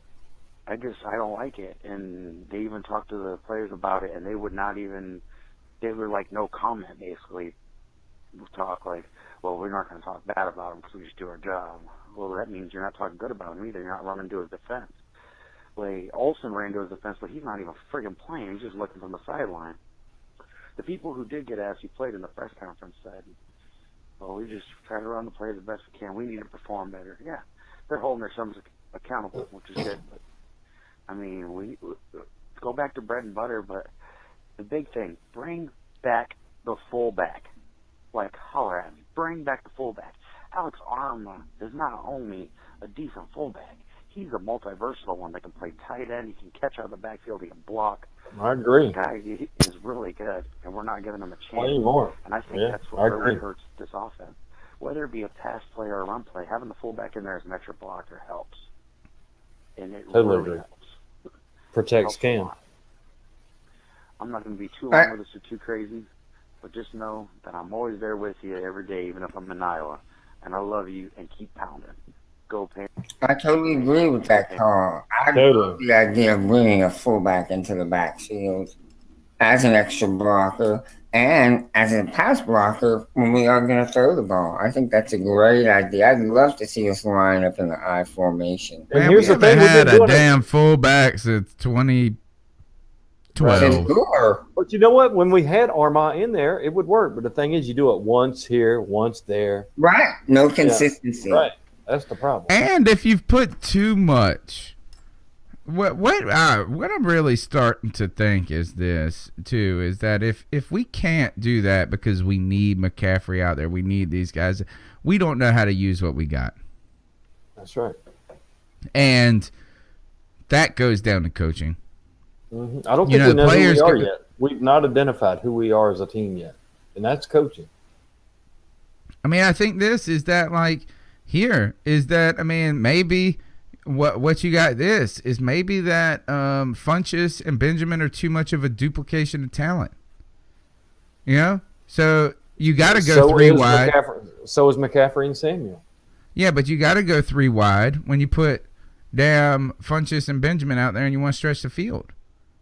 don't like it. And they even talked to the players about it, and they would not even. They were like no comment, basically. Talk like, well, we're not going to talk bad about him because we just do our job. Well, that means you're not talking good about him either. You're not running to his defense. Like, Olsen ran to his defense, but he's not even friggin' playing. He's just looking from the sideline. The people who did get asked, he played in the press conference, said, well, we just try to run the play the best we can. We need to perform better. Yeah, they're holding themselves accountable, which is good. But, I mean, we go back to bread and butter, but the big thing, bring back the fullback. Like, holler at me. Bring back the fullback. Alex Arma is not only a decent fullback, he's a multi-versatile one that can play tight end. He can catch out of the backfield. He can block. I agree. This guy is really good, and we're not giving him a chance. Play more. And I think that's what really hurts this offense. Whether it be a pass play or a run play, having the fullback in there as an extra blocker helps. And it Totally really agree. helps. Protects Helps a Cam. lot. I'm not going to be too long with this or too crazy, but just know that I'm always there with you every day, even if I'm in Iowa. And I love you, and keep pounding. Go Panthers. I totally agree with that call. I love the idea of bringing a fullback into the backfield as an extra blocker and as a pass blocker when we are going to throw the ball. I think that's a great idea. I'd love to see us line up in the I formation. Man, we haven't had a damn fullback since 2012. But you know what? When we had Arma in there, it would work. But the thing is, you do it once here, once there. Right. No consistency. Yeah. Right. That's the problem. And if you've put too much, what I'm really starting to think is this too, is that if we can't do that because we need McCaffrey out there, we need these guys, we don't know how to use what we got. That's right. And that goes down to coaching. Mm-hmm. I don't think we know who we are yet. We've not identified who we are as a team yet, and that's coaching. I mean, I think this is that maybe what you got this is maybe that Funchess and Benjamin are too much of a duplication of talent. You know? So you got to go three wide. So is McCaffrey and Samuel. Yeah, but you got to go three wide when you put damn Funchess and Benjamin out there and you want to stretch the field.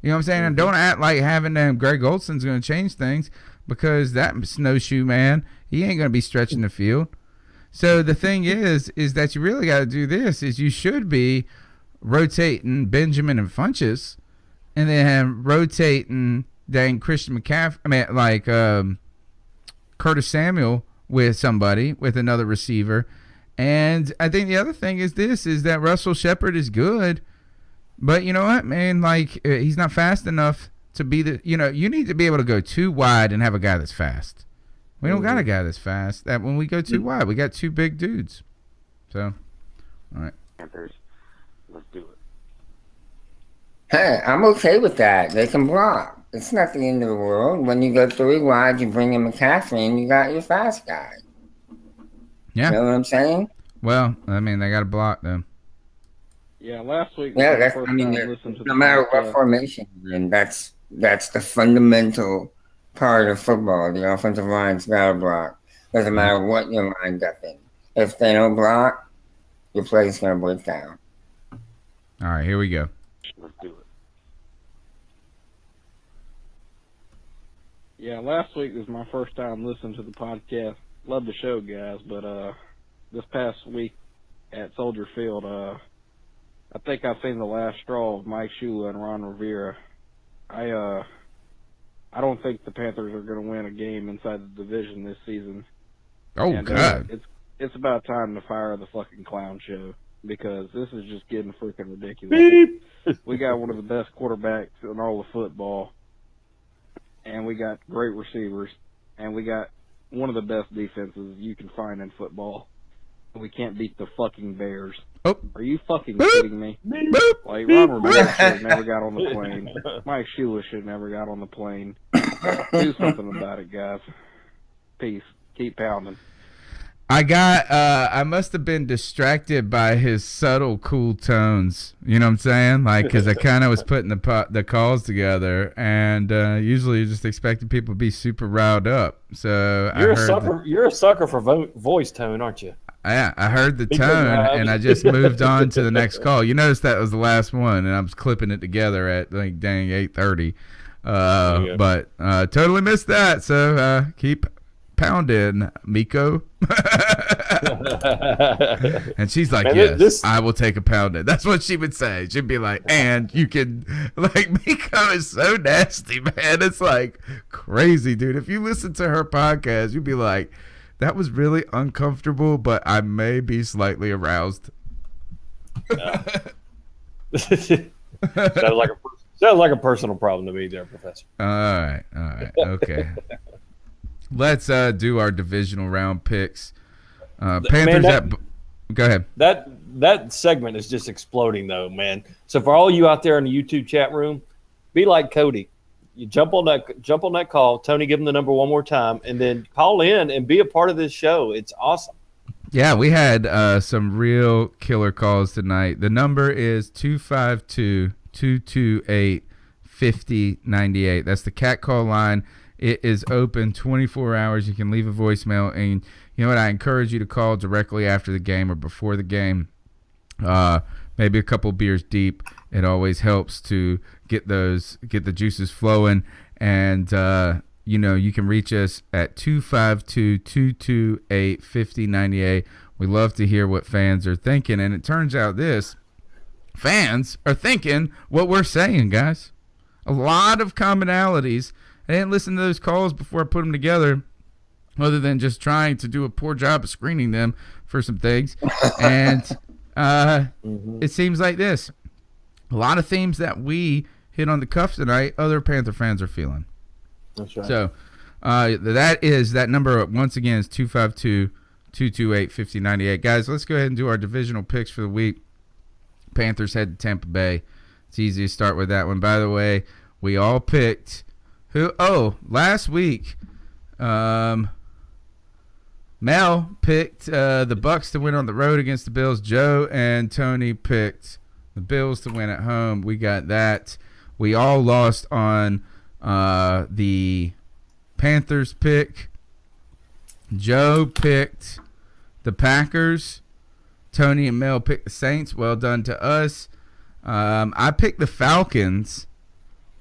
You know what I'm saying? And don't act like having them Greg Olson's going to change things, because that snowshoe man, he ain't going to be stretching the field. So the thing is that you really got to do this, is you should be rotating Benjamin and Funchess and then rotating dang Christian McCaffrey, Curtis Samuel with somebody, with another receiver. And I think the other thing is that Russell Shepard is good, but you know what, man, he's not fast enough to be you need to be able to go too wide and have a guy that's fast. We don't got a guy that's fast. That when we go too wide, we got two big dudes. So, all right. Panthers, let's do it. Hey, I'm okay with that. They can block. It's not the end of the world. When you go three wide, you bring in McCaffrey and you got your fast guy. Yeah. You know what I'm saying? Well, I mean, they got to block them. Yeah, last week. Yeah, no matter what formation you're in, that's the fundamental part of football. The offensive line's got to block. Doesn't matter what you're lined up in. If they don't block, your play's going to break down. All right, here we go. Let's do it. Yeah, last week was my first time listening to the podcast. Love the show, guys, but this past week at Soldier Field, I think I've seen the last straw of Mike Shula and Ron Rivera. I don't think the Panthers are going to win a game inside the division this season. Oh, and, God. It's about time to fire the fucking clown show, because this is just getting freaking ridiculous. We got one of the best quarterbacks in all of football, and we got great receivers, and we got one of the best defenses you can find in football. We can't beat the fucking Bears. Oh. Are you fucking kidding me? Like, Ron Rivera should have never got on the plane. Mike Shula should have never got on the plane. Do something about it, guys. Peace. Keep pounding. I must have been distracted by his subtle, cool tones. You know what I'm saying? Because I kind of was putting the calls together, and usually you just expected people to be super riled up. So you're a sucker for voice tone, aren't you? I heard the Because tone, I- and I just moved on to the next call. You noticed that was the last one, and I was clipping it together at like dang 8:30. But totally missed that. So keep pounding, Miko. And she's like, Man, yes, I will take a pounding. That's what she would say. She'd be like, and you can, like, Miko is so nasty, man. It's like crazy, dude. If you listen to her podcast, you'd be like, that was really uncomfortable, but I may be slightly aroused. Sounds like a personal problem to me there, Professor. All right. Okay. Let's do our divisional round picks. Panthers Man, go ahead. That segment is just exploding, though, man. So for all you out there in the YouTube chat room, be like Cody. You jump on that call. Tony, give him the number one more time, and then call in and be a part of this show. It's awesome. Yeah, we had some real killer calls tonight. The number is 252-228-5098. That's the cat call line. It is open 24 hours. You can leave a voicemail, and you know what? I encourage you to call directly after the game or before the game. Maybe a couple beers deep. It always helps to get the juices flowing. And you can reach us at 252-228-5098. We love to hear what fans are thinking, and it turns out fans are thinking what we're saying, guys. A lot of commonalities. I didn't listen to those calls before I put them together, other than just trying to do a poor job of screening them for some things. And it seems like this. A lot of themes that we hit on the cuff tonight, other Panther fans are feeling. That's right. So that number, once again, is 252-228-5098. Guys, let's go ahead and do our divisional picks for the week. Panthers head to Tampa Bay. It's easy to start with that one. By the way, we all picked last week, Mel picked the Bucs to win on the road against the Bills. Joe and Tony picked the Bills to win at home. We got that. We all lost on the Panthers pick. Joe picked the Packers. Tony and Mel picked the Saints. Well done to us. I picked the Falcons.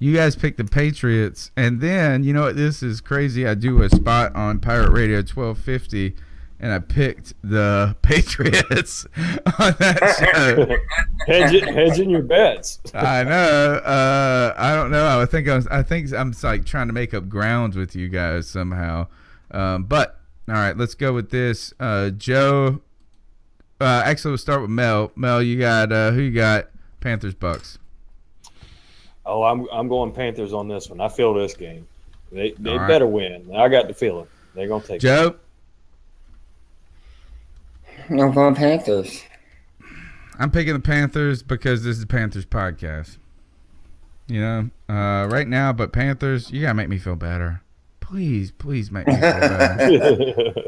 You guys picked the Patriots. And then, you know what? This is crazy. I do a spot on Pirate Radio 1250, and I picked the Patriots on that show. Hedging your bets. I know. I don't know. I think I'm like trying to make up grounds with you guys somehow. But all right, let's go with this. Joe. Actually, we'll start with Mel. Mel, you got who you got? Panthers, Bucs. Oh, I'm going Panthers on this one. I feel this game. They better win. I got the feeling they're gonna take Joe. I'm going Panthers. I'm picking the Panthers because this is the Panthers podcast. You know, right now, but Panthers, you gotta make me feel better. Please make me feel better.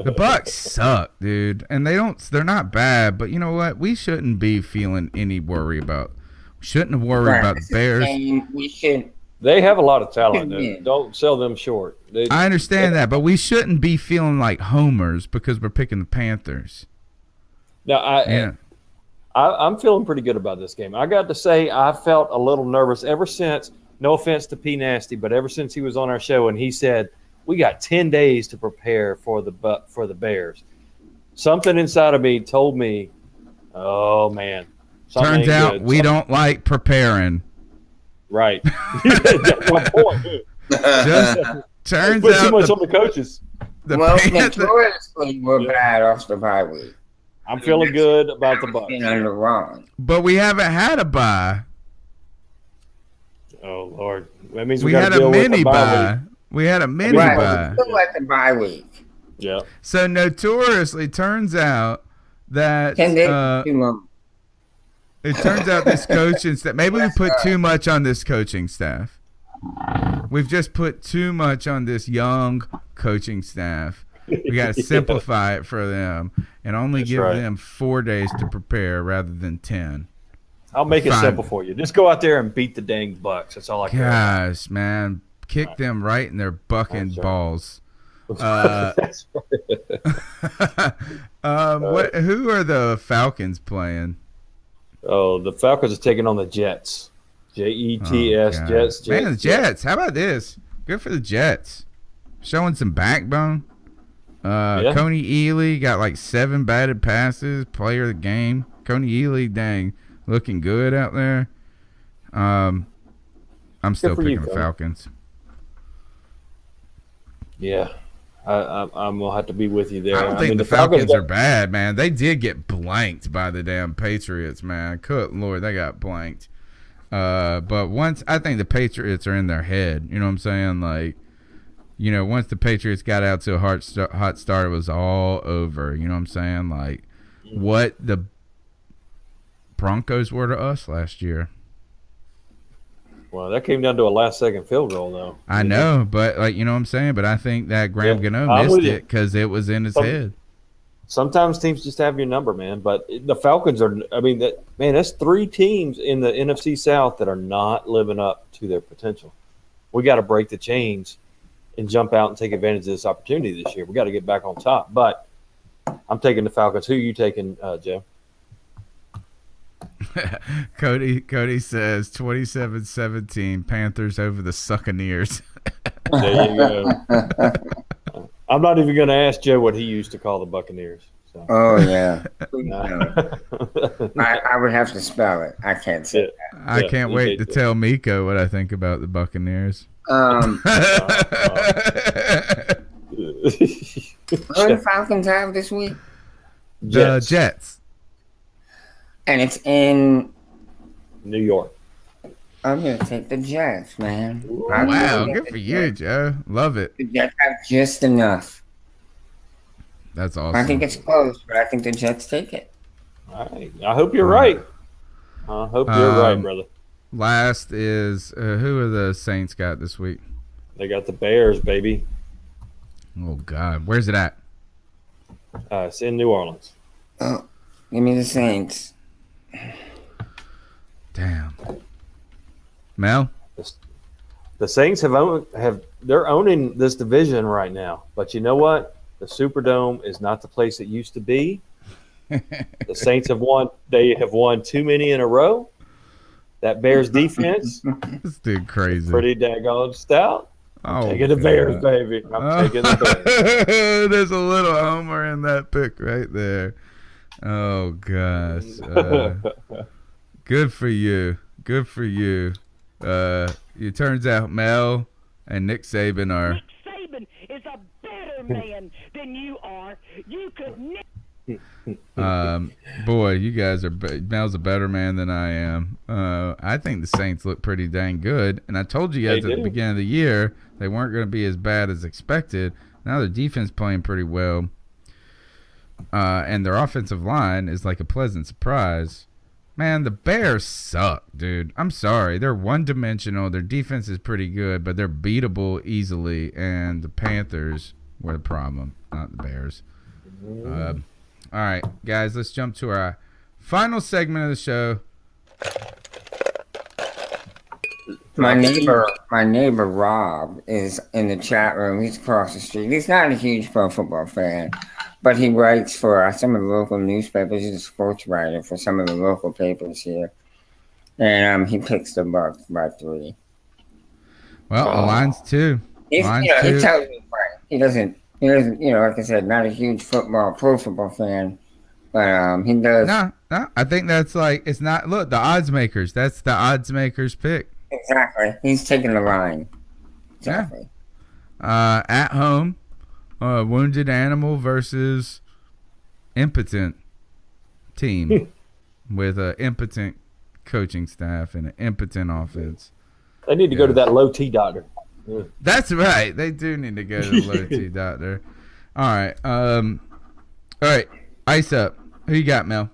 The Bucs suck, dude, and they're not bad, but you know what? We shouldn't be feeling any worry about. We shouldn't have worried about the Bears. We should. They have a lot of talent. Dude. Don't sell them short. I understand that, but we shouldn't be feeling like homers because we're picking the Panthers. Now, I'm feeling pretty good about this game. I got to say, I felt a little nervous ever since. No offense to P Nasty, but ever since he was on our show and he said we got 10 days to prepare for the Bears. Something inside of me told me, oh man. Turns out we don't like preparing. Right. That's my point. Turns put out too much on the coaches. Notoriously, we're bad off the bye week. I'm feeling good about the Bucs. But we haven't had a bye. Oh Lord, that means we had a mini bye. We had a mini bye. Still at the bye week. Yeah. So notoriously, turns out that it turns out this coaching staff. Maybe we put too much on this coaching staff. We've just put too much on this young coaching staff. We got to simplify it for them and only give them 4 days to prepare rather than 10. I'll make it simple for you. Just go out there and beat the dang Bucs. That's all I care. Gosh, man, kick them right in their bucking balls. Who are the Falcons playing? Oh, the Falcons are taking on the Jets. Jets, God. Jets. Man, the Jets. How about this? Good for the Jets. Showing some backbone. Coney Ely got like 7 batted passes. Player of the game. Coney Ely, dang, looking good out there. I'm still picking the Falcons. Yeah. I'm gonna have to be with you there. I don't think the Falcons are bad, man. They did get blanked by the damn Patriots, man. Good Lord, they got blanked. But once I think the Patriots are in their head, you know what I'm saying? Like, you know, once the Patriots got out to a hot start, it was all over. You know what I'm saying? Like, what the Broncos were to us last year. Well, that came down to a last-second field goal, though. I know, but like, you know what I'm saying? But I think that Graham Gano missed it because it was in his head. Sometimes teams just have your number, man. But the Falcons are. I mean, that's 3 teams in the NFC South that are not living up to their potential. We got to break the chains and jump out and take advantage of this opportunity this year. We got to get back on top. But I'm taking the Falcons. Who are you taking, Joe? Cody says 27-17 Panthers over the Succaneers. There you go. I'm not even going to ask Joe what he used to call the Buccaneers. So. Oh, yeah. I would have to spell it. I can't say that. I can't wait to tell Miko what I think about the Buccaneers. What do the Falcons have this week? The Jets. And it's in New York. I'm going to take the Jets, man. Wow, good for you, Joe. Love it. The Jets have just enough. That's awesome. I think it's close, but I think the Jets take it. All right. I hope you're right. I hope you're right, brother. Last is who are the Saints got this week? They got the Bears, baby. Oh, God. Where's it at? It's in New Orleans. Oh, give me the Saints. Damn. Mel? The Saints they're owning this division right now. But you know what? The Superdome is not the place it used to be. The Saints have won. They have won too many in a row. That Bears defense, this dude crazy. Pretty daggone stout. Taking the Bears, baby. I'm taking the Bears. There's a little homer in that pick right there. Oh, gosh. Good for you. Good for you. It turns out Mel and Nick Saban are. Nick Saban is a better man than you are. You could boy, you guys are. Mel's a better man than I am. I think the Saints look pretty dang good, and I told you guys at the beginning of the year they weren't going to be as bad as expected. Now their defense playing pretty well, and their offensive line is like a pleasant surprise. Man, the Bears suck, dude. I'm sorry. They're one-dimensional. Their defense is pretty good, but they're beatable easily, and the Panthers were the problem, not the Bears. All right, guys, let's jump to our final segment of the show. My neighbor Rob is in the chat room. He's across the street. He's not a huge pro football fan, but he writes for some of the local newspapers. He's a sports writer for some of the local papers here, and he picks the Bucs by 3. Well, the line's 2. He tells me right. He doesn't. Like I said, not a huge pro football fan, but he does. No, I think that's like, it's not, look, the odds makers. That's the odds makers pick. Exactly. He's taking the line. Exactly. Yeah. At home, wounded animal versus impotent team with an impotent coaching staff and an impotent offense. They need to go to that low T doctor. Yeah. That's right. They do need to go to the low T doctor. All right. All right. Ice up. Who you got, Mel?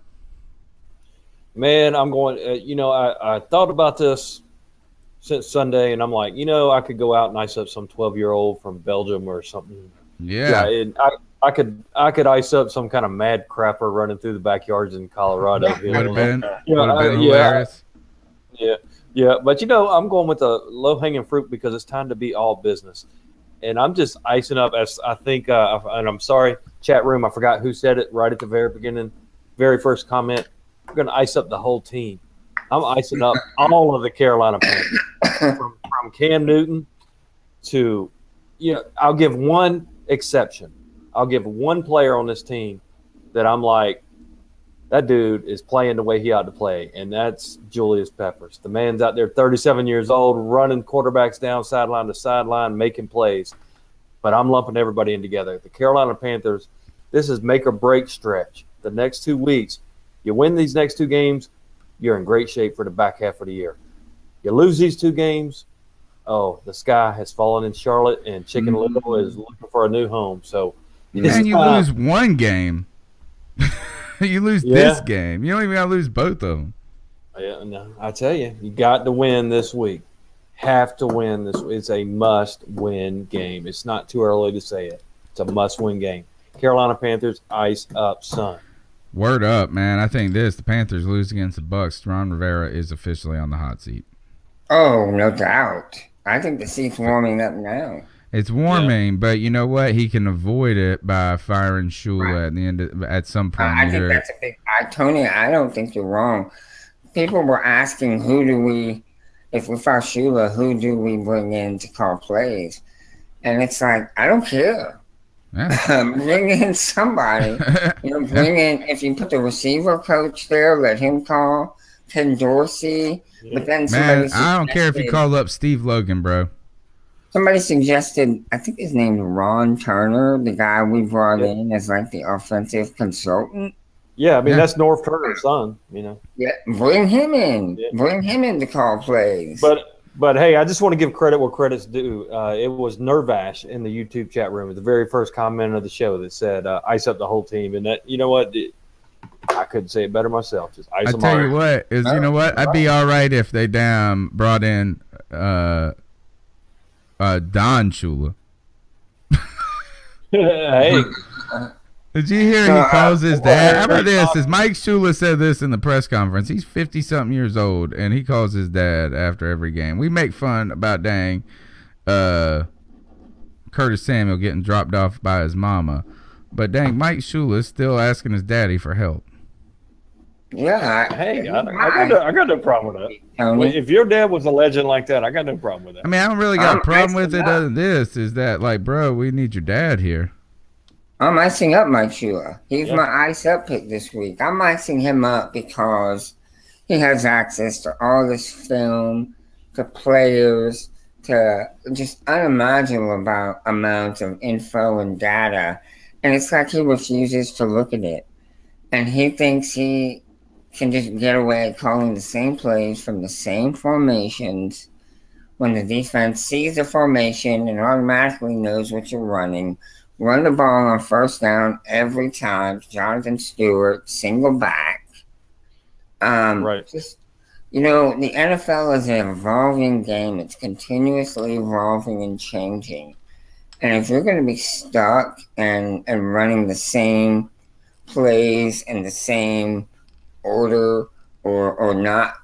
Man, I'm going. I thought about this since Sunday, and I'm like, I could go out and ice up some 12-year-old from Belgium or something. Yeah. And I could ice up some kind of mad crapper running through the backyards in Colorado. Would have been hilarious. Yeah, but I'm going with the low-hanging fruit because it's time to be all business. And I'm just icing up, as I think, and I'm sorry, chat room. I forgot who said it right at the very beginning, very first comment. We're going to ice up the whole team. I'm icing up all of the Carolina Panthers, from Cam Newton to, I'll give one exception. I'll give one player on this team that I'm like, that dude is playing the way he ought to play, and that's Julius Peppers. The man's out there 37 years old, running quarterbacks down sideline to sideline, making plays. But I'm lumping everybody in together. The Carolina Panthers, this is make or break stretch. The next 2 weeks, you win these next 2 games, you're in great shape for the back half of the year. You lose these 2 games, the sky has fallen in Charlotte, and Chicken Little is looking for a new home. So, and you lose one game. You lose this game. You don't even got to lose both of them. Yeah, no, I tell you, you got to win this week. Have to win this. It's a must-win game. It's not too early to say it. It's a must-win game. Carolina Panthers, ice up, son. Word up, man. I think the Panthers lose against the Bucs. Ron Rivera is officially on the hot seat. Oh, no doubt. I think the seat's warming up now. It's warming, but you know what? He can avoid it by firing Shula at the end at some point. I think that's a big. Tony, I don't think you're wrong. People were asking, if we fire Shula, who do we bring in to call plays? And it's like, I don't care. Yeah. Bring in somebody. Bring in, if you put the receiver coach there, let him call. Ken Dorsey. Yeah. But then I don't care if you call up Steve Logan, bro. Somebody suggested, I think his name is Ron Turner, the guy we brought in as like the offensive consultant. Yeah, I mean, that's North Turner's son, Yeah, bring him in. Yeah. Bring him in to call plays. But hey, I just want to give credit where credit's due. It was Nervash in the YouTube chat room, the very first comment of the show that said, ice up the whole team. And that, you know what? I couldn't say it better myself. Just ice them all. I tell you what, you know what? I'd be all right if they brought in Don Shula. Hey. Did you hear he calls his dad? How about this? As Mike Shula said this in the press conference, he's 50-something years old, and he calls his dad after every game. We make fun about, Curtis Samuel getting dropped off by his mama, but Mike Shula is still asking his daddy for help. Yeah. I got no problem with that. If your dad was a legend like that, I got no problem with that. I mean, I don't really got a problem with it other than this, is that, like, bro, we need your dad here. I'm icing up Mike Shula. He's my ice up pick this week. I'm icing him up because he has access to all this film, to players, to just unimaginable amounts of info and data. And it's like he refuses to look at it. And he thinks he can just get away calling the same plays from the same formations when the defense sees the formation and automatically knows what you're running. Run the ball on first down every time. Jonathan Stewart, single back. Right. Just, the NFL is an evolving game. It's continuously evolving and changing. And if you're going to be stuck and running the same plays in the same order or not,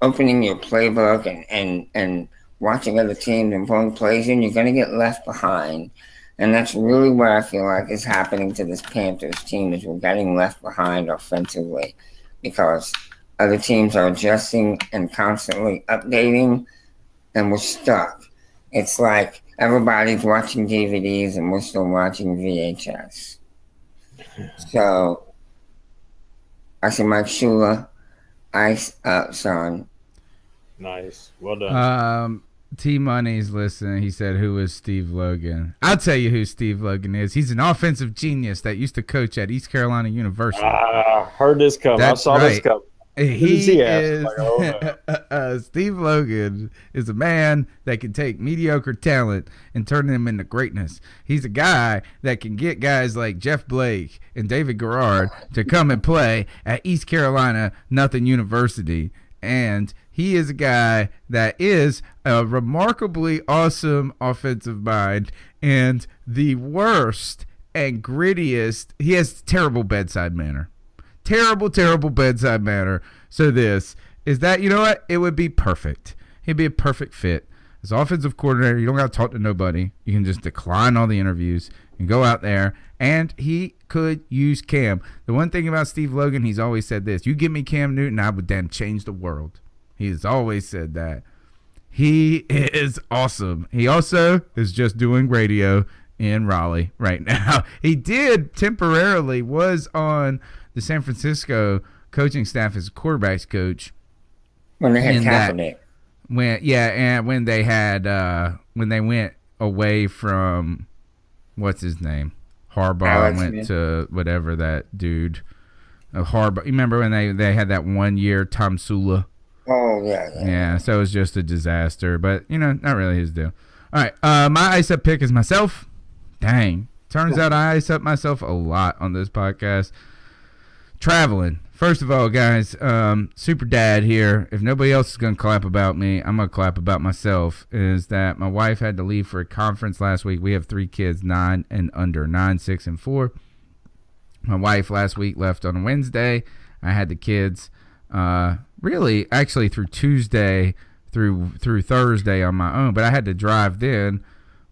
opening your playbook and watching other teams and pulling plays in, you're going to get left behind. And that's really what I feel like is happening to this Panthers team, is we're getting left behind offensively because other teams are adjusting and constantly updating, and we're stuck. It's like everybody's watching DVDs and we're still watching VHS. So, I see Mike Shula, ice up, son. Nice. Well done. T-Money's listening. He said, who is Steve Logan? I'll tell you who Steve Logan is. He's an offensive genius that used to coach at East Carolina University. Heard this come. I saw this come. He is Steve Logan is a man that can take mediocre talent and turn them into greatness. He's a guy that can get guys like Jeff Blake and David Garrard to come and play at East Carolina University. And he is a guy that is a remarkably awesome offensive mind, and the worst and grittiest. He has terrible bedside manner. Terrible bedside manner. So this is that, you know what? It would be perfect. He'd be a perfect fit. As offensive coordinator, you don't got to talk to nobody. You can just decline all the interviews. You and go out there. And he could use Cam. The one thing about Steve Logan, he's always said this: you give me Cam Newton, I would damn change the world. He has always said that. He is awesome. He also is just doing radio in Raleigh right now. He did temporarily was on the San Francisco coaching staff as quarterbacks coach when they had Kaepernick. When they had when they went away from what's his name, Harbaugh, went to whatever that dude, Harbaugh. You remember when they had that 1 year Tom Sula? Oh yeah. So it was just a disaster, but not really his deal. All right, my ice up pick is myself. Dang, turns out I ice up myself a lot on this podcast. Traveling. First of all, guys, super dad here. If nobody else is going to clap about me, I'm going to clap about myself. Is that my wife had to leave for a conference last week. We have 3 kids, 9 and under, 9, 6, and 4. My wife last week left on Wednesday. I had the kids really actually through Tuesday through Thursday on my own, but I had to drive then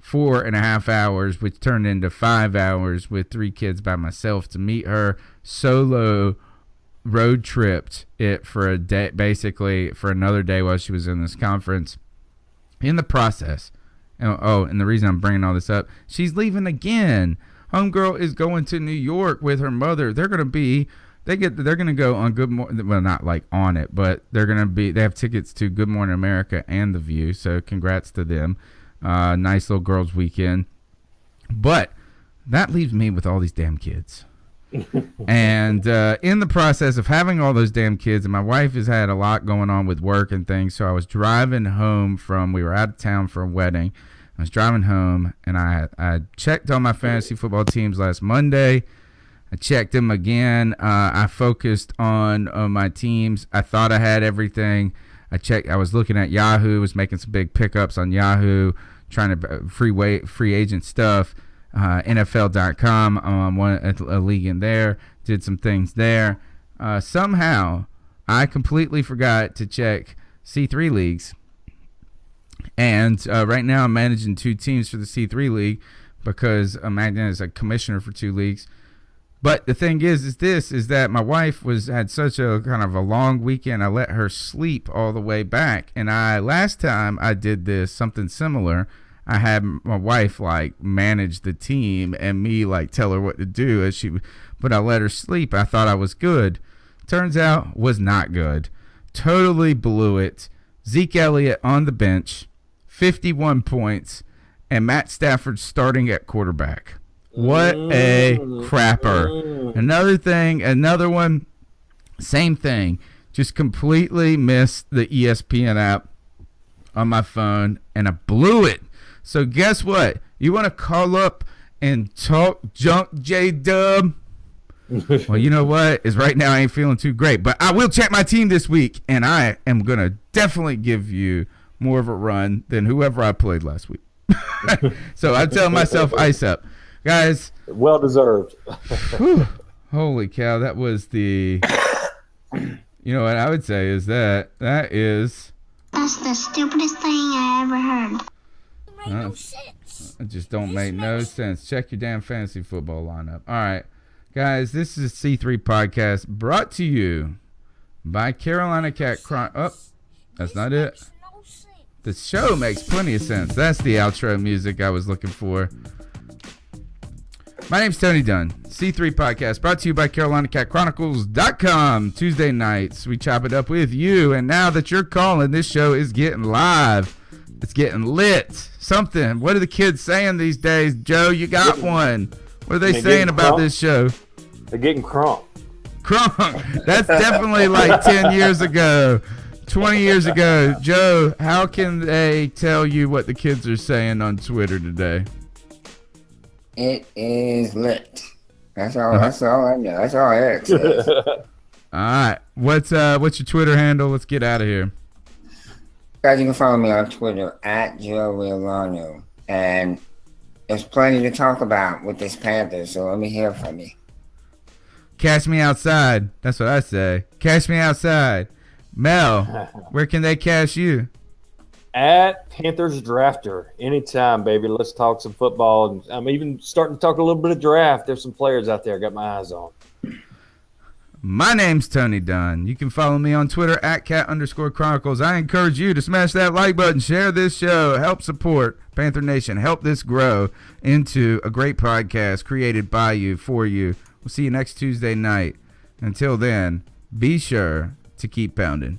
4.5 hours, which turned into 5 hours with 3 kids by myself to meet her. Solo road tripped it for a day, basically for another day while she was in this conference. In the process, and the reason I'm bringing all this up, she's leaving again. Homegirl is going to New York with her mother. They're gonna go on Good Morning. Well, not like on it, but they have tickets to Good Morning America and The View. So congrats to them. Nice little girls' weekend. But that leaves me with all these damn kids. And in the process of having all those damn kids, and my wife has had a lot going on with work and things, so I was driving home we were out of town for a wedding. I was driving home, and I checked on my fantasy football teams last Monday. I checked them again. I focused on my teams. I thought I had everything. I was looking at Yahoo, was making some big pickups on Yahoo, trying to free agent stuff. NFL.com, a league in there, did some things there. Somehow, I completely forgot to check C3 leagues. And right now, I'm managing 2 teams for the C3 league because I'm acting as a commissioner for 2 leagues. But the thing is that my wife had such a kind of a long weekend. I let her sleep all the way back. And last time I did this, something similar, I had my wife manage the team and me tell her what to do but I let her sleep. I thought I was good. Turns out was not good. Totally blew it. Zeke Elliott on the bench, 51 points, and Matt Stafford starting at quarterback. What a crapper. Another one, same thing. Just completely missed the ESPN app on my phone, and I blew it. So guess what? You want to call up and talk junk, J-Dub? Well, you know what? Right now I ain't feeling too great, but I will check my team this week, and I am going to definitely give you more of a run than whoever I played last week. So I'm telling myself ice up. Guys. Well deserved. Holy cow. That was you know what I would say is that is. That's the stupidest thing I ever heard. It just don't make no sense. Check your damn fantasy football lineup. All right, guys, this is a C3 podcast brought to you by Carolina Cat that's not it. The show makes plenty of sense. That's the outro music I was looking for. My name's Tony Dunn. C3 podcast brought to you by CarolinaCatChronicles.com. Tuesday nights, we chop it up with you. And now that you're calling, this show is getting live. It's getting lit. Something. What are the kids saying these days? Joe, you got one. What are they saying about this show? They're getting crunk. Crunk. That's definitely 10 years ago. 20 years ago. Joe, how can they tell you what the kids are saying on Twitter today? It is lit. That's all I know. That's all Eric says. All right. What's your Twitter handle? Let's get out of here. Guys, you can follow me on Twitter at Joe Riolano. And there's plenty to talk about with this Panthers, so let me hear from you. Catch me outside. That's what I say. Catch me outside. Mel, where can they catch you? At Panthers Drafter. Anytime, baby. Let's talk some football. And I'm even starting to talk a little bit of draft. There's some players out there I got my eyes on. My name's Tony Dunn. You can follow me on Twitter at @cat_chronicles. I encourage you to smash that like button, share this show, help support Panther Nation, help this grow into a great podcast created by you, for you. We'll see you next Tuesday night. Until then, be sure to keep pounding.